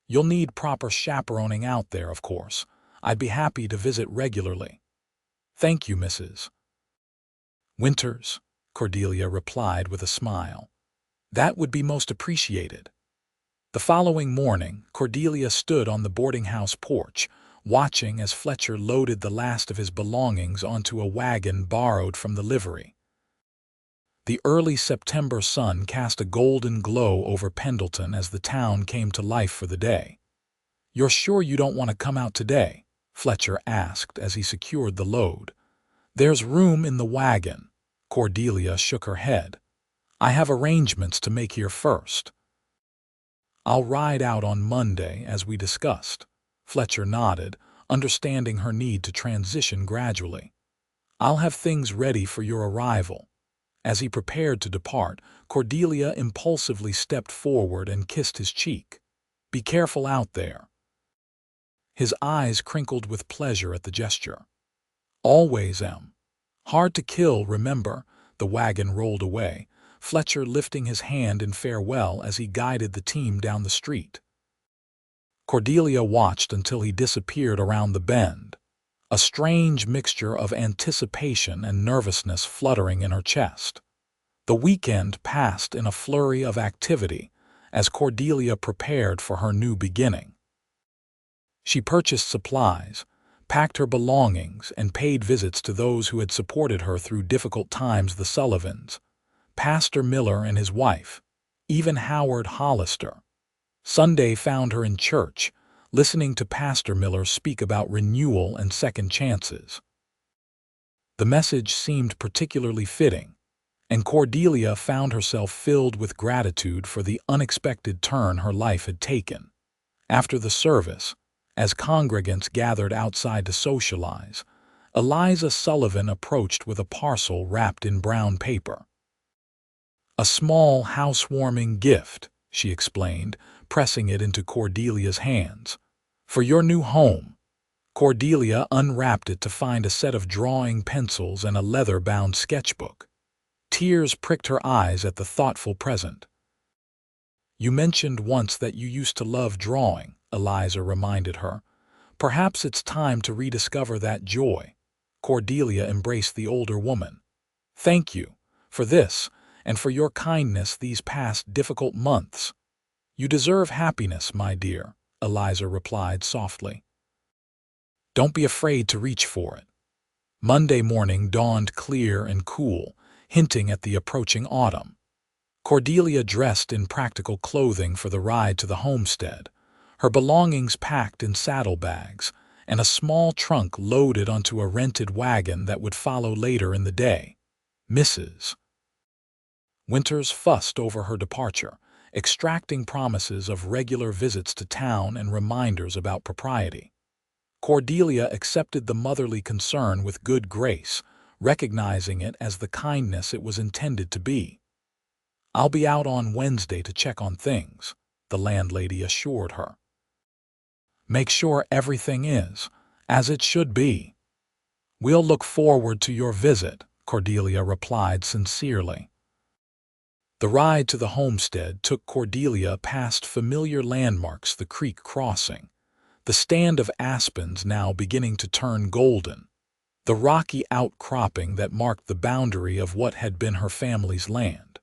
You'll need proper chaperoning out there, of course. I'd be happy to visit regularly. Thank you, Mrs. Winters, Cordelia replied with a smile. That would be most appreciated. The following morning, Cordelia stood on the boarding house porch, watching as Fletcher loaded the last of his belongings onto a wagon borrowed from the livery. The early September sun cast a golden glow over Pendleton as the town came to life for the day. "You're sure you don't want to come out today?" Fletcher asked as he secured the load. "There's room in the wagon." Cordelia shook her head. "I have arrangements to make here first." "I'll ride out on Monday, as we discussed." Fletcher nodded, understanding her need to transition gradually. "I'll have things ready for your arrival." As he prepared to depart, Cordelia impulsively stepped forward and kissed his cheek. "Be careful out there." His eyes crinkled with pleasure at the gesture. "Always am. Hard to kill, remember." The wagon rolled away, Fletcher lifting his hand in farewell as he guided the team down the street. Cordelia watched until he disappeared around the bend, a strange mixture of anticipation and nervousness fluttering in her chest. The weekend passed in a flurry of activity as Cordelia prepared for her new beginning. She purchased supplies, packed her belongings, and paid visits to those who had supported her through difficult times: the Sullivans, Pastor Miller and his wife, even Howard Hollister. Sunday found her in church, listening to Pastor Miller speak about renewal and second chances. The message seemed particularly fitting, and Cordelia found herself filled with gratitude for the unexpected turn her life had taken. After the service, as congregants gathered outside to socialize, Eliza Sullivan approached with a parcel wrapped in brown paper. "A small housewarming gift," she explained, pressing it into Cordelia's hands. "For your new home." Cordelia unwrapped it to find a set of drawing pencils and a leather-bound sketchbook. Tears pricked her eyes at the thoughtful present. "You mentioned once that you used to love drawing," Eliza reminded her. "Perhaps it's time to rediscover that joy." Cordelia embraced the older woman. "Thank you for this and for your kindness these past difficult months." "You deserve happiness, my dear," Eliza replied softly. "Don't be afraid to reach for it." Monday morning dawned clear and cool, hinting at the approaching autumn. Cordelia dressed in practical clothing for the ride to the homestead, her belongings packed in saddlebags, and a small trunk loaded onto a rented wagon that would follow later in the day. Mrs. Winters fussed over her departure, extracting promises of regular visits to town and reminders about propriety. Cordelia accepted the motherly concern with good grace, recognizing it as the kindness it was intended to be. "I'll be out on Wednesday to check on things," the landlady assured her. "Make sure everything is as it should be." "We'll look forward to your visit," Cordelia replied sincerely. The ride to the homestead took Cordelia past familiar landmarks: the creek crossing, the stand of aspens now beginning to turn golden, the rocky outcropping that marked the boundary of what had been her family's land.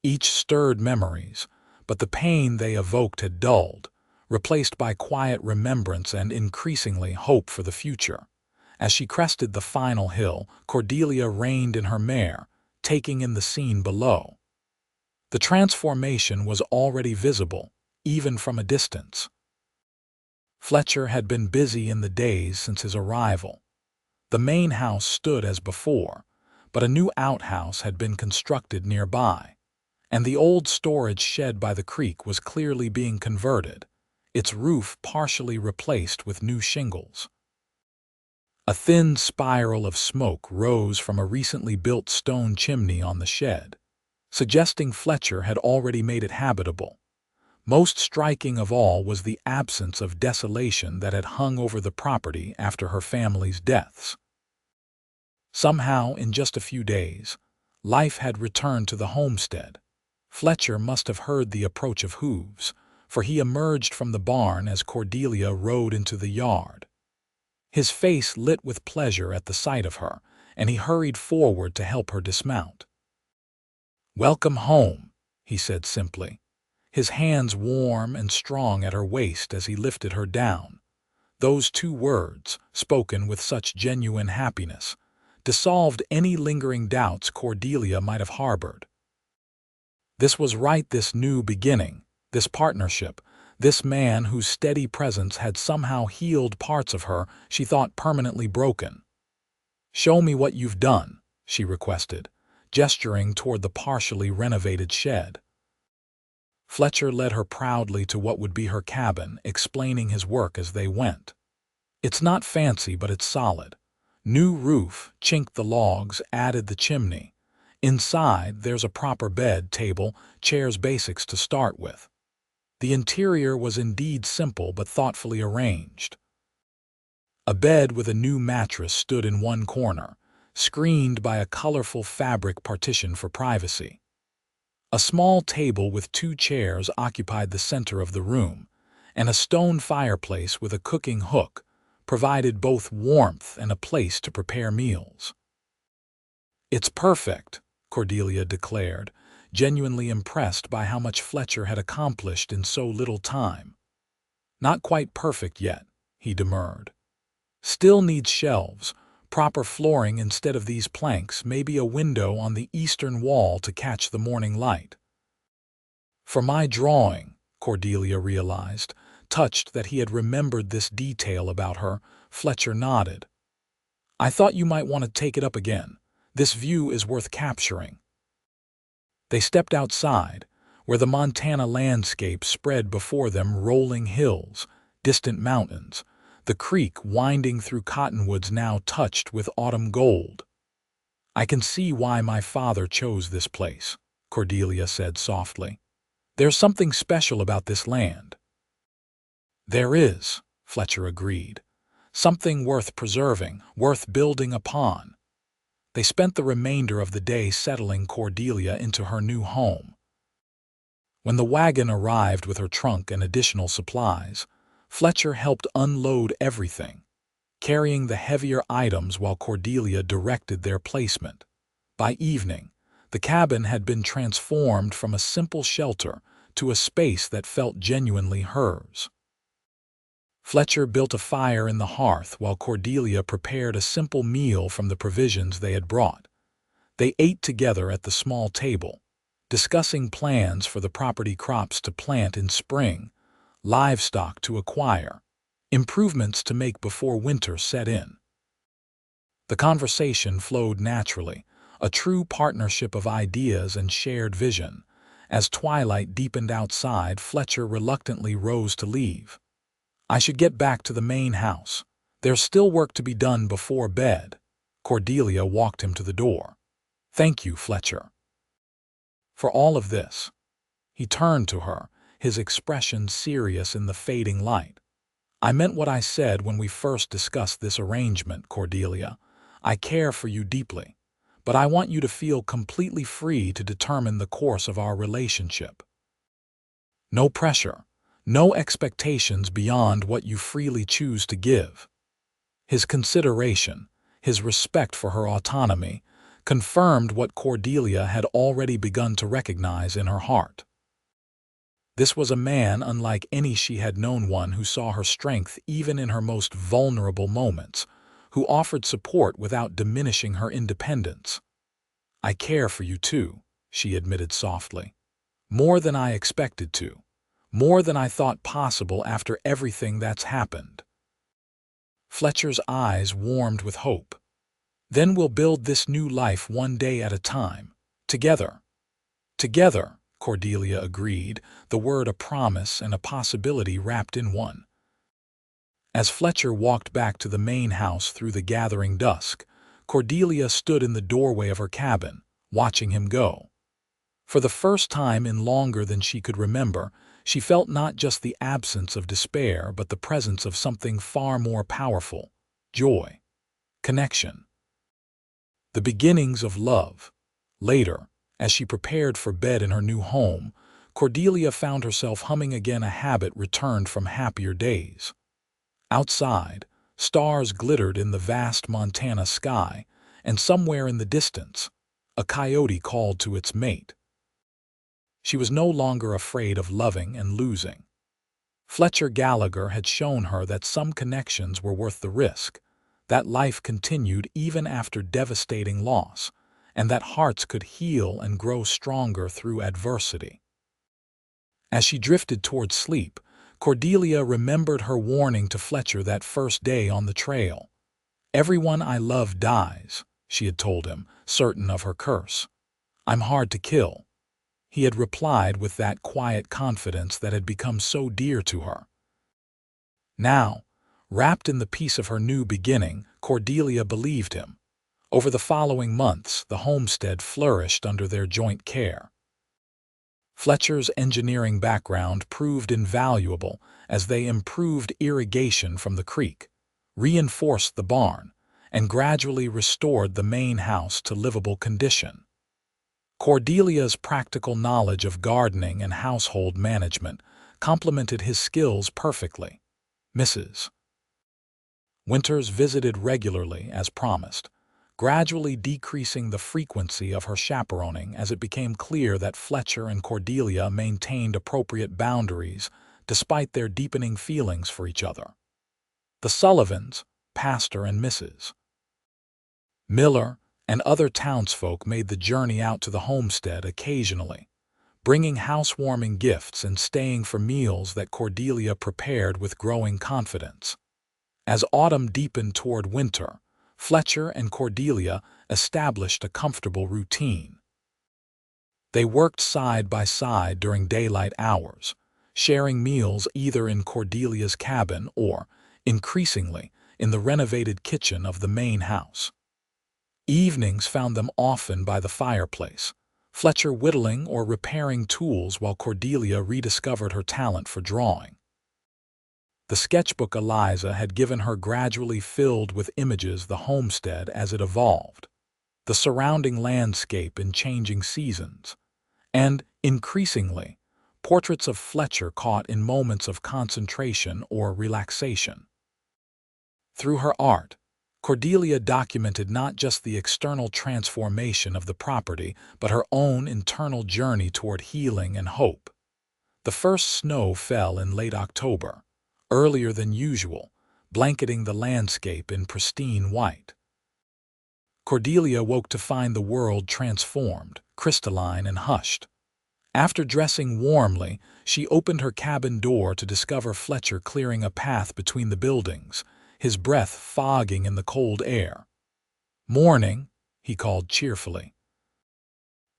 Each stirred memories, but the pain they evoked had dulled, replaced by quiet remembrance and increasingly hope for the future. As she crested the final hill, Cordelia reined in her mare, taking in the scene below. The transformation was already visible, even from a distance. Fletcher had been busy in the days since his arrival. The main house stood as before, but a new outhouse had been constructed nearby, and the old storage shed by the creek was clearly being converted, its roof partially replaced with new shingles. A thin spiral of smoke rose from a recently built stone chimney on the shed, suggesting Fletcher had already made it habitable. Most striking of all was the absence of desolation that had hung over the property after her family's deaths. Somehow, in just a few days, life had returned to the homestead. Fletcher must have heard the approach of hooves, for he emerged from the barn as Cordelia rode into the yard. His face lit with pleasure at the sight of her, and he hurried forward to help her dismount. "Welcome home," he said simply, his hands warm and strong at her waist as he lifted her down. Those two words, spoken with such genuine happiness, dissolved any lingering doubts Cordelia might have harbored. This was right, this new beginning, this partnership, this man whose steady presence had somehow healed parts of her she thought permanently broken. "Show me what you've done," she requested, gesturing toward the partially renovated shed. Fletcher led her proudly to what would be her cabin, explaining his work as they went. "It's not fancy, but it's solid. New roof, chinked the logs, added the chimney. Inside, there's a proper bed, table, chairs, basics to start with." The interior was indeed simple but thoughtfully arranged. A bed with a new mattress stood in one corner, screened by a colorful fabric partition for privacy. A small table with two chairs occupied the center of the room, and a stone fireplace with a cooking hook provided both warmth and a place to prepare meals. "It's perfect," Cordelia declared, genuinely impressed by how much Fletcher had accomplished in so little time. "Not quite perfect yet," he demurred. "Still needs shelves, proper flooring instead of these planks, maybe a window on the eastern wall to catch the morning light." "For my drawing," Cordelia realized, touched that he had remembered this detail about her. Fletcher nodded. "I thought you might want to take it up again. This view is worth capturing." They stepped outside, where the Montana landscape spread before them, rolling hills, distant mountains, the creek winding through cottonwoods now touched with autumn gold. "I can see why my father chose this place," Cordelia said softly. "There's something special about this land." "There is," Fletcher agreed. "Something worth preserving, worth building upon." They spent the remainder of the day settling Cordelia into her new home. When the wagon arrived with her trunk and additional supplies, Fletcher helped unload everything, carrying the heavier items while Cordelia directed their placement. By evening, the cabin had been transformed from a simple shelter to a space that felt genuinely hers. Fletcher built a fire in the hearth while Cordelia prepared a simple meal from the provisions they had brought. They ate together at the small table, discussing plans for the property, crops to plant in spring, livestock to acquire, improvements to make before winter set in. The conversation flowed naturally, a true partnership of ideas and shared vision. As twilight deepened outside, Fletcher reluctantly rose to leave. "I should get back to the main house. There's still work to be done before bed." Cordelia walked him to the door. "Thank you, Fletcher, for all of this." He turned to her, his expression serious in the fading light. "I meant what I said when we first discussed this arrangement, Cordelia. I care for you deeply, but I want you to feel completely free to determine the course of our relationship. No pressure, no expectations beyond what you freely choose to give." His consideration, his respect for her autonomy, confirmed what Cordelia had already begun to recognize in her heart. This was a man unlike any she had known, one who saw her strength even in her most vulnerable moments, who offered support without diminishing her independence. "I care for you too," she admitted softly. "More than I expected to. More than I thought possible after everything that's happened." Fletcher's eyes warmed with hope. "Then we'll build this new life one day at a time. Together." "Together," Cordelia agreed, the word a promise and a possibility wrapped in one. As Fletcher walked back to the main house through the gathering dusk, Cordelia stood in the doorway of her cabin, watching him go. For the first time in longer than she could remember, she felt not just the absence of despair but the presence of something far more powerful: joy, connection, the beginnings of love. Later, as she prepared for bed in her new home, Cordelia found herself humming again, a habit returned from happier days. Outside, stars glittered in the vast Montana sky, and somewhere in the distance, a coyote called to its mate. She was no longer afraid of loving and losing. Fletcher Gallagher had shown her that some connections were worth the risk, that life continued even after devastating loss, and that hearts could heal and grow stronger through adversity. As she drifted toward sleep, Cordelia remembered her warning to Fletcher that first day on the trail. "Everyone I love dies," she had told him, certain of her curse. "I'm hard to kill." He had replied with that quiet confidence that had become so dear to her. Now, wrapped in the peace of her new beginning, Cordelia believed him. Over the following months, the homestead flourished under their joint care. Fletcher's engineering background proved invaluable as they improved irrigation from the creek, reinforced the barn, and gradually restored the main house to livable condition. Cordelia's practical knowledge of gardening and household management complemented his skills perfectly. Mrs. Winters visited regularly as promised, gradually decreasing the frequency of her chaperoning as it became clear that Fletcher and Cordelia maintained appropriate boundaries despite their deepening feelings for each other. The Sullivans, Pastor and Mrs. Miller, and other townsfolk made the journey out to the homestead occasionally, bringing housewarming gifts and staying for meals that Cordelia prepared with growing confidence. As autumn deepened toward winter, Fletcher and Cordelia established a comfortable routine. They worked side by side during daylight hours, sharing meals either in Cordelia's cabin or, increasingly, in the renovated kitchen of the main house. Evenings found them often by the fireplace, Fletcher whittling or repairing tools while Cordelia rediscovered her talent for drawing. The sketchbook Eliza had given her gradually filled with images the homestead as it evolved, the surrounding landscape in changing seasons, and, increasingly, portraits of Fletcher caught in moments of concentration or relaxation. Through her art, Cordelia documented not just the external transformation of the property, but her own internal journey toward healing and hope. The first snow fell in late October, earlier than usual, blanketing the landscape in pristine white. Cordelia woke to find the world transformed, crystalline and hushed. After dressing warmly, she opened her cabin door to discover Fletcher clearing a path between the buildings, his breath fogging in the cold air. "Morning," he called cheerfully.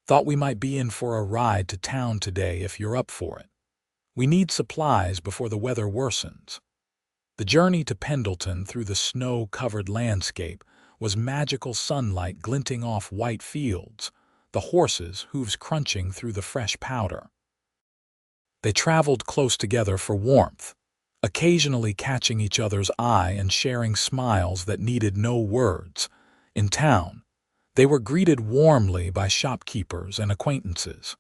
"Thought we might be in for a ride to town today if you're up for it. We need supplies before the weather worsens." The journey to Pendleton through the snow-covered landscape was magical sunlight glinting off white fields, the horses' hooves crunching through the fresh powder. They traveled close together for warmth, occasionally catching each other's eye and sharing smiles that needed no words. In town, they were greeted warmly by shopkeepers and acquaintances.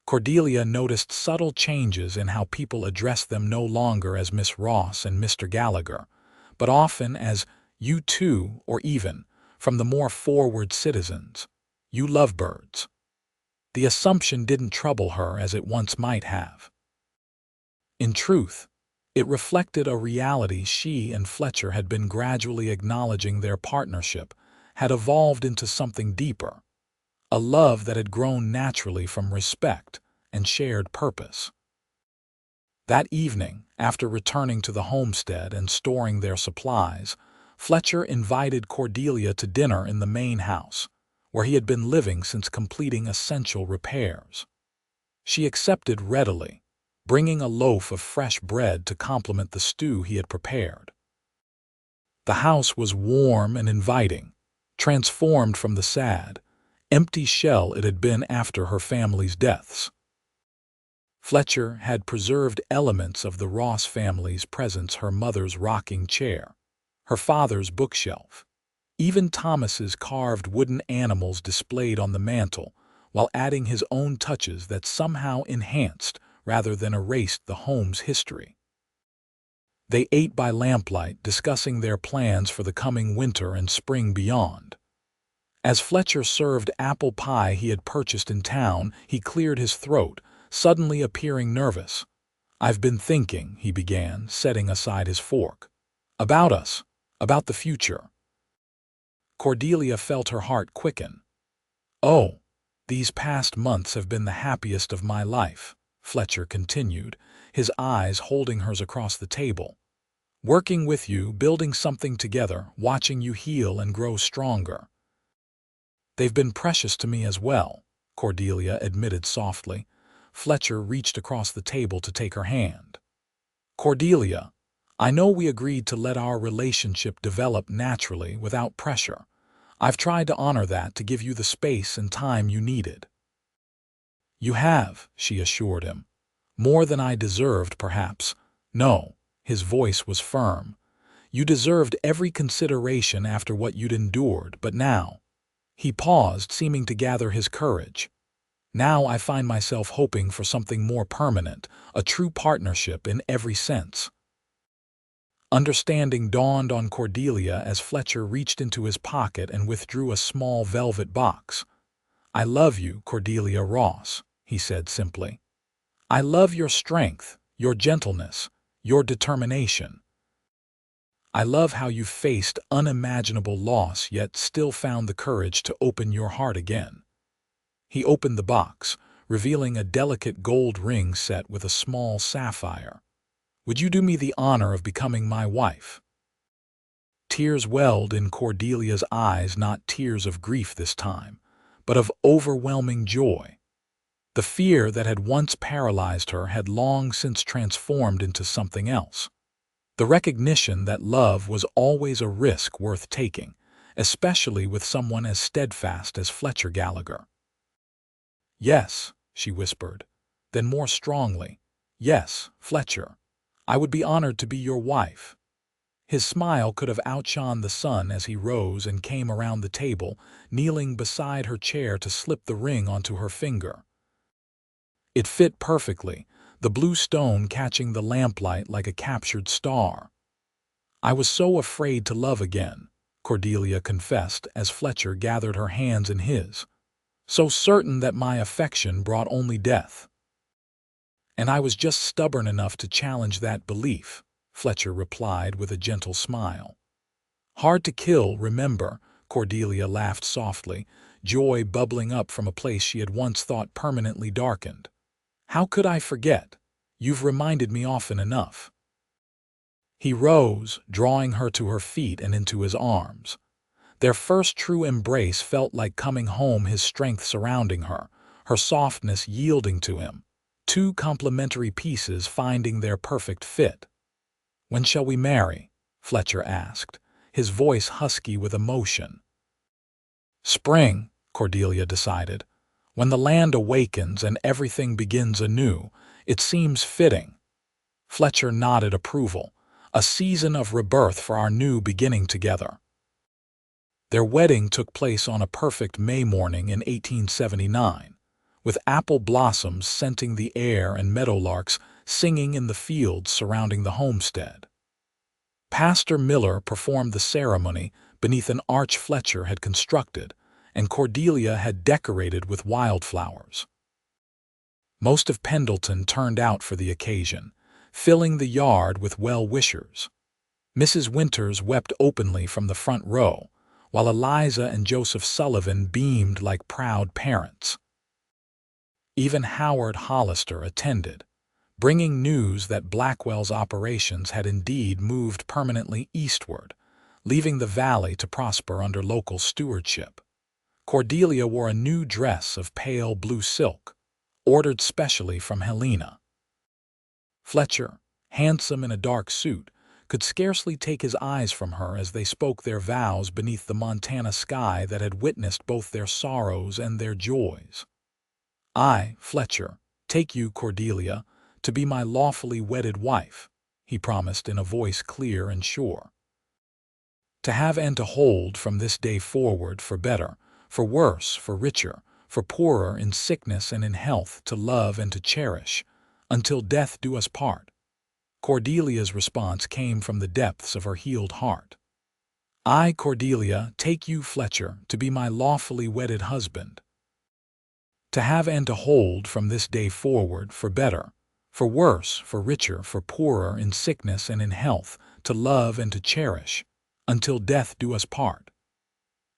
Cordelia noticed subtle changes in how people addressed them, no longer as Miss Ross and Mr. Gallagher, but often as "you two," or even, from the more forward citizens, "you lovebirds." The assumption didn't trouble her as it once might have. In truth, it reflected a reality she and Fletcher had been gradually acknowledging. Their partnership had evolved into something deeper, a love that had grown naturally from respect and shared purpose. That evening, after returning to the homestead and storing their supplies, Fletcher invited Cordelia to dinner in the main house, where he had been living since completing essential repairs. She accepted readily, bringing a loaf of fresh bread to complement the stew he had prepared. The house was warm and inviting, transformed from the sad, empty shell it had been after her family's deaths. Fletcher had preserved elements of the Ross family's presence: her mother's rocking chair, her father's bookshelf, even Thomas's carved wooden animals displayed on the mantel, while adding his own touches that somehow enhanced rather than erased the home's history. They ate by lamplight, discussing their plans for the coming winter and spring beyond. As Fletcher served apple pie he had purchased in town, he cleared his throat, suddenly appearing nervous. "I've been thinking," he began, setting aside his fork. "About us, about the future." Cordelia felt her heart quicken. "Oh, these past months have been the happiest of my life," Fletcher continued, his eyes holding hers across the table. "Working with you, building something together, watching you heal and grow stronger." "They've been precious to me as well," Cordelia admitted softly. Fletcher reached across the table to take her hand. "Cordelia, I know we agreed to let our relationship develop naturally without pressure. I've tried to honor that, to give you the space and time you needed." "You have," she assured him. "More than I deserved, perhaps." "No," his voice was firm. "You deserved every consideration after what you'd endured, but now—" He paused, seeming to gather his courage. "Now I find myself hoping for something more permanent, a true partnership in every sense." Understanding dawned on Cordelia as Fletcher reached into his pocket and withdrew a small velvet box. "I love you, Cordelia Ross," he said simply. "I love your strength, your gentleness, your determination. I love how you faced unimaginable loss yet still found the courage to open your heart again." He opened the box, revealing a delicate gold ring set with a small sapphire. "Would you do me the honor of becoming my wife?" Tears welled in Cordelia's eyes, not tears of grief this time, but of overwhelming joy. The fear that had once paralyzed her had long since transformed into something else. The recognition that love was always a risk worth taking, especially with someone as steadfast as Fletcher Gallagher. "Yes," she whispered, then more strongly, "Yes, Fletcher. I would be honored to be your wife." His smile could have outshone the sun as he rose and came around the table, kneeling beside her chair to slip the ring onto her finger. It fit perfectly, the blue stone catching the lamplight like a captured star. "I was so afraid to love again," Cordelia confessed as Fletcher gathered her hands in his. "So certain that my affection brought only death. And I was just stubborn enough to challenge that belief," Fletcher replied with a gentle smile. "Hard to kill, remember," Cordelia laughed softly, joy bubbling up from a place she had once thought permanently darkened. "How could I forget? You've reminded me often enough." He rose, drawing her to her feet and into his arms. Their first true embrace felt like coming home, his strength surrounding her, her softness yielding to him, two complementary pieces finding their perfect fit. "When shall we marry?" Fletcher asked, his voice husky with emotion. "Spring," Cordelia decided. "When the land awakens and everything begins anew, it seems fitting." Fletcher nodded approval. "A season of rebirth for our new beginning together." Their wedding took place on a perfect May morning in 1879, with apple blossoms scenting the air and meadowlarks singing in the fields surrounding the homestead. Pastor Miller performed the ceremony beneath an arch Fletcher had constructed, and Cordelia had decorated with wildflowers. Most of Pendleton turned out for the occasion, filling the yard with well-wishers. Mrs. Winters wept openly from the front row, while Eliza and Joseph Sullivan beamed like proud parents. Even Howard Hollister attended, bringing news that Blackwell's operations had indeed moved permanently eastward, leaving the valley to prosper under local stewardship. Cordelia wore a new dress of pale blue silk, ordered specially from Helena. Fletcher, handsome in a dark suit, could scarcely take his eyes from her as they spoke their vows beneath the Montana sky that had witnessed both their sorrows and their joys. "I, Fletcher, take you, Cordelia, to be my lawfully wedded wife," he promised in a voice clear and sure. "To have and to hold from this day forward, for better, for worse, for richer, for poorer, in sickness and in health, to love and to cherish, until death do us part." Cordelia's response came from the depths of her healed heart. "I, Cordelia, take you, Fletcher, to be my lawfully wedded husband. To have and to hold from this day forward, for better, for worse, for richer, for poorer, in sickness and in health, to love and to cherish, until death do us part."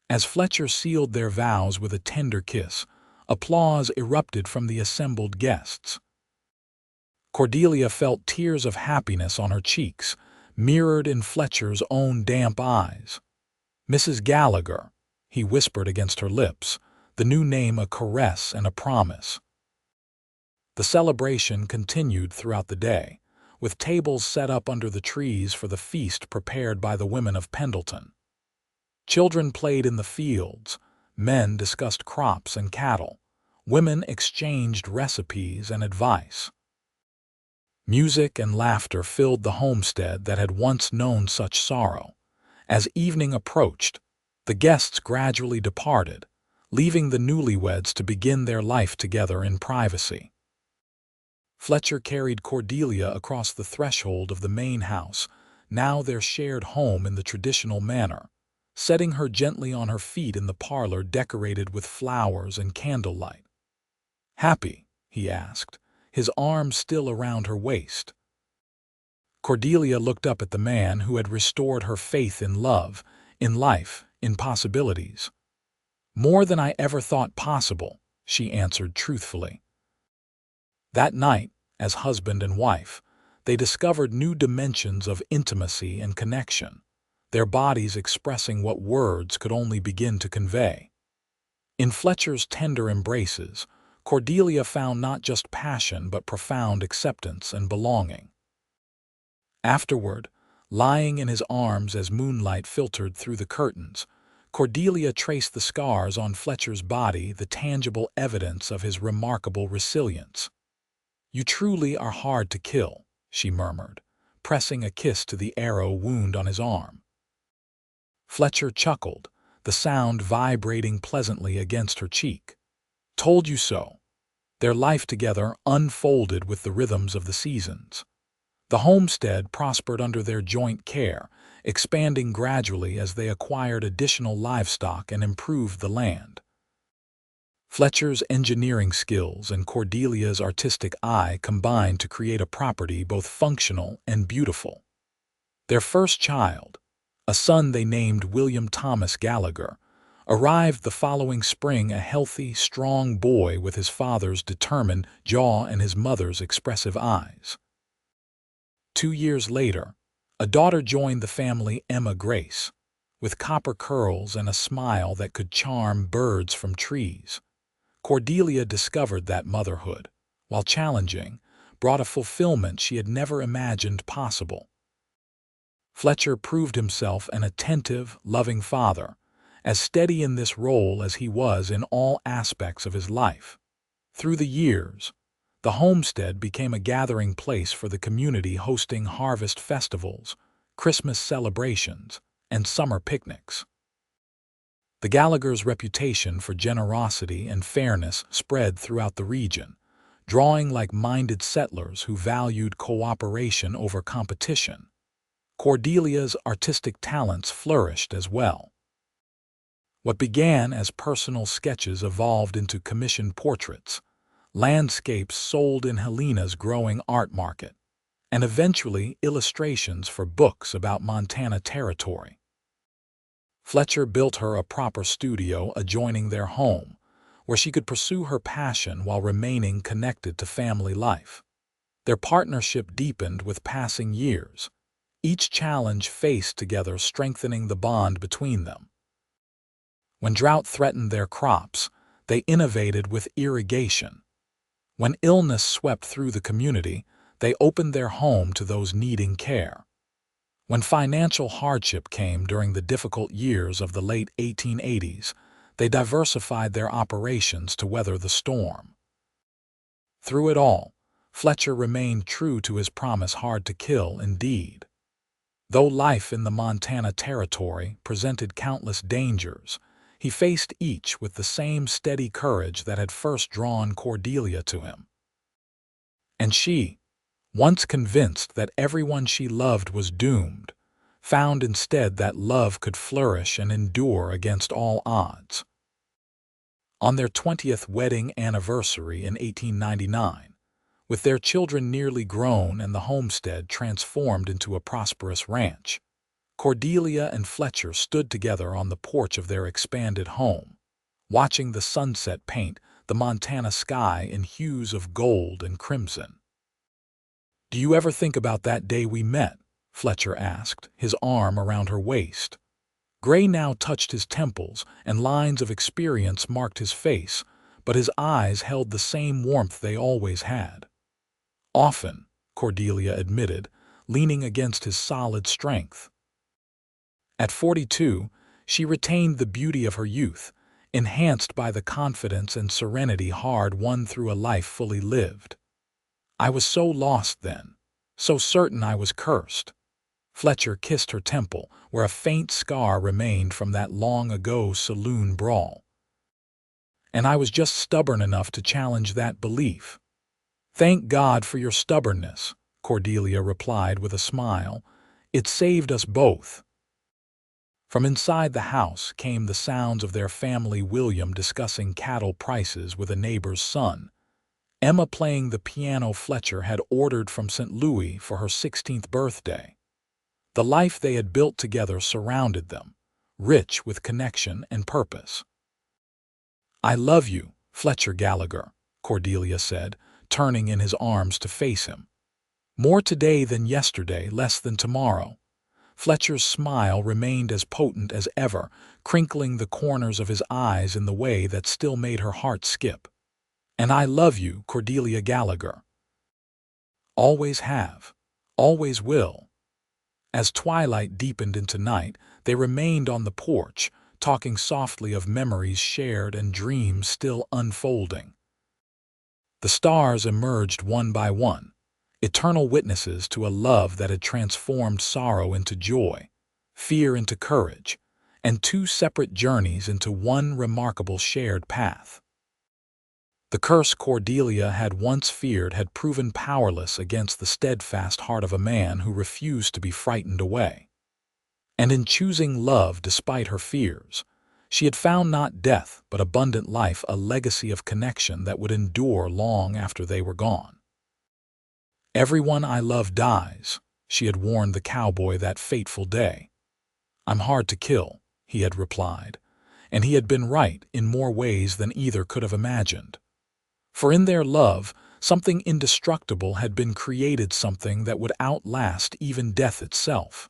As Fletcher sealed their vows with a tender kiss, applause erupted from the assembled guests. Cordelia felt tears of happiness on her cheeks, mirrored in Fletcher's own damp eyes. "Mrs. Gallagher," he whispered against her lips, the new name a caress and a promise. The celebration continued throughout the day, with tables set up under the trees for the feast prepared by the women of Pendleton. Children played in the fields, men discussed crops and cattle, women exchanged recipes and advice. Music and laughter filled the homestead that had once known such sorrow. As evening approached, the guests gradually departed, leaving the newlyweds to begin their life together in privacy. Fletcher carried Cordelia across the threshold of the main house, now their shared home in the traditional manner, setting her gently on her feet in the parlor decorated with flowers and candlelight. "Happy?" he asked, his arms still around her waist. Cordelia looked up at the man who had restored her faith in love, in life, in possibilities. "More than I ever thought possible," she answered truthfully. That night, as husband and wife, they discovered new dimensions of intimacy and connection, their bodies expressing what words could only begin to convey. In Fletcher's tender embraces, Cordelia found not just passion but profound acceptance and belonging. Afterward, lying in his arms as moonlight filtered through the curtains, Cordelia traced the scars on Fletcher's body, the tangible evidence of his remarkable resilience. "You truly are hard to kill," she murmured, pressing a kiss to the arrow wound on his arm. Fletcher chuckled, the sound vibrating pleasantly against her cheek. "Told you so." Their life together unfolded with the rhythms of the seasons. The homestead prospered under their joint care, expanding gradually as they acquired additional livestock and improved the land. Fletcher's engineering skills and Cordelia's artistic eye combined to create a property both functional and beautiful. Their first child, a son they named William Thomas Gallagher, arrived the following spring, a healthy, strong boy with his father's determined jaw and his mother's expressive eyes. 2 years later, a daughter joined the family, Emma Grace, with copper curls and a smile that could charm birds from trees. Cordelia discovered that motherhood, while challenging, brought a fulfillment she had never imagined possible. Fletcher proved himself an attentive, loving father, as steady in this role as he was in all aspects of his life. Through the years, the homestead became a gathering place for the community, hosting harvest festivals, Christmas celebrations, and summer picnics. The Gallaghers' reputation for generosity and fairness spread throughout the region, drawing like-minded settlers who valued cooperation over competition. Cordelia's artistic talents flourished as well. What began as personal sketches evolved into commissioned portraits, landscapes sold in Helena's growing art market, and eventually illustrations for books about Montana territory. Fletcher built her a proper studio adjoining their home, where she could pursue her passion while remaining connected to family life. Their partnership deepened with passing years, each challenge faced together strengthening the bond between them. When drought threatened their crops, they innovated with irrigation. When illness swept through the community, they opened their home to those needing care. When financial hardship came during the difficult years of the late 1880s, they diversified their operations to weather the storm. Through it all, Fletcher remained true to his promise hard to kill indeed. Though life in the Montana Territory presented countless dangers, he faced each with the same steady courage that had first drawn Cordelia to him. And she, once convinced that everyone she loved was doomed, found instead that love could flourish and endure against all odds. On their 20th wedding anniversary in 1899, with their children nearly grown and the homestead transformed into a prosperous ranch, Cordelia and Fletcher stood together on the porch of their expanded home, watching the sunset paint the Montana sky in hues of gold and crimson. "Do you ever think about that day we met?" Fletcher asked, his arm around her waist. Gray now touched his temples, and lines of experience marked his face, but his eyes held the same warmth they always had. "Often," Cordelia admitted, leaning against his solid strength. At 42, she retained the beauty of her youth, enhanced by the confidence and serenity hard-won through a life fully lived. "I was so lost then, so certain I was cursed." Fletcher kissed her temple, where a faint scar remained from that long-ago saloon brawl. "And I was just stubborn enough to challenge that belief." "Thank God for your stubbornness," Cordelia replied with a smile. "It saved us both." From inside the house came the sounds of their family, William discussing cattle prices with a neighbor's son, Emma playing the piano Fletcher had ordered from St. Louis for her 16th birthday. The life they had built together surrounded them, rich with connection and purpose. "I love you, Fletcher Gallagher," Cordelia said, turning in his arms to face him. "More today than yesterday, less than tomorrow." Fletcher's smile remained as potent as ever, crinkling the corners of his eyes in the way that still made her heart skip. "And I love you, Cordelia Gallagher. Always have, always will." As twilight deepened into night, they remained on the porch, talking softly of memories shared and dreams still unfolding. The stars emerged one by one, eternal witnesses to a love that had transformed sorrow into joy, fear into courage, and two separate journeys into one remarkable shared path. The curse Cordelia had once feared had proven powerless against the steadfast heart of a man who refused to be frightened away. And in choosing love despite her fears, she had found not death but abundant life, a legacy of connection that would endure long after they were gone. "Everyone I love dies," she had warned the cowboy that fateful day. "I'm hard to kill," he had replied, and he had been right in more ways than either could have imagined. For in their love, something indestructible had been created, something that would outlast even death itself.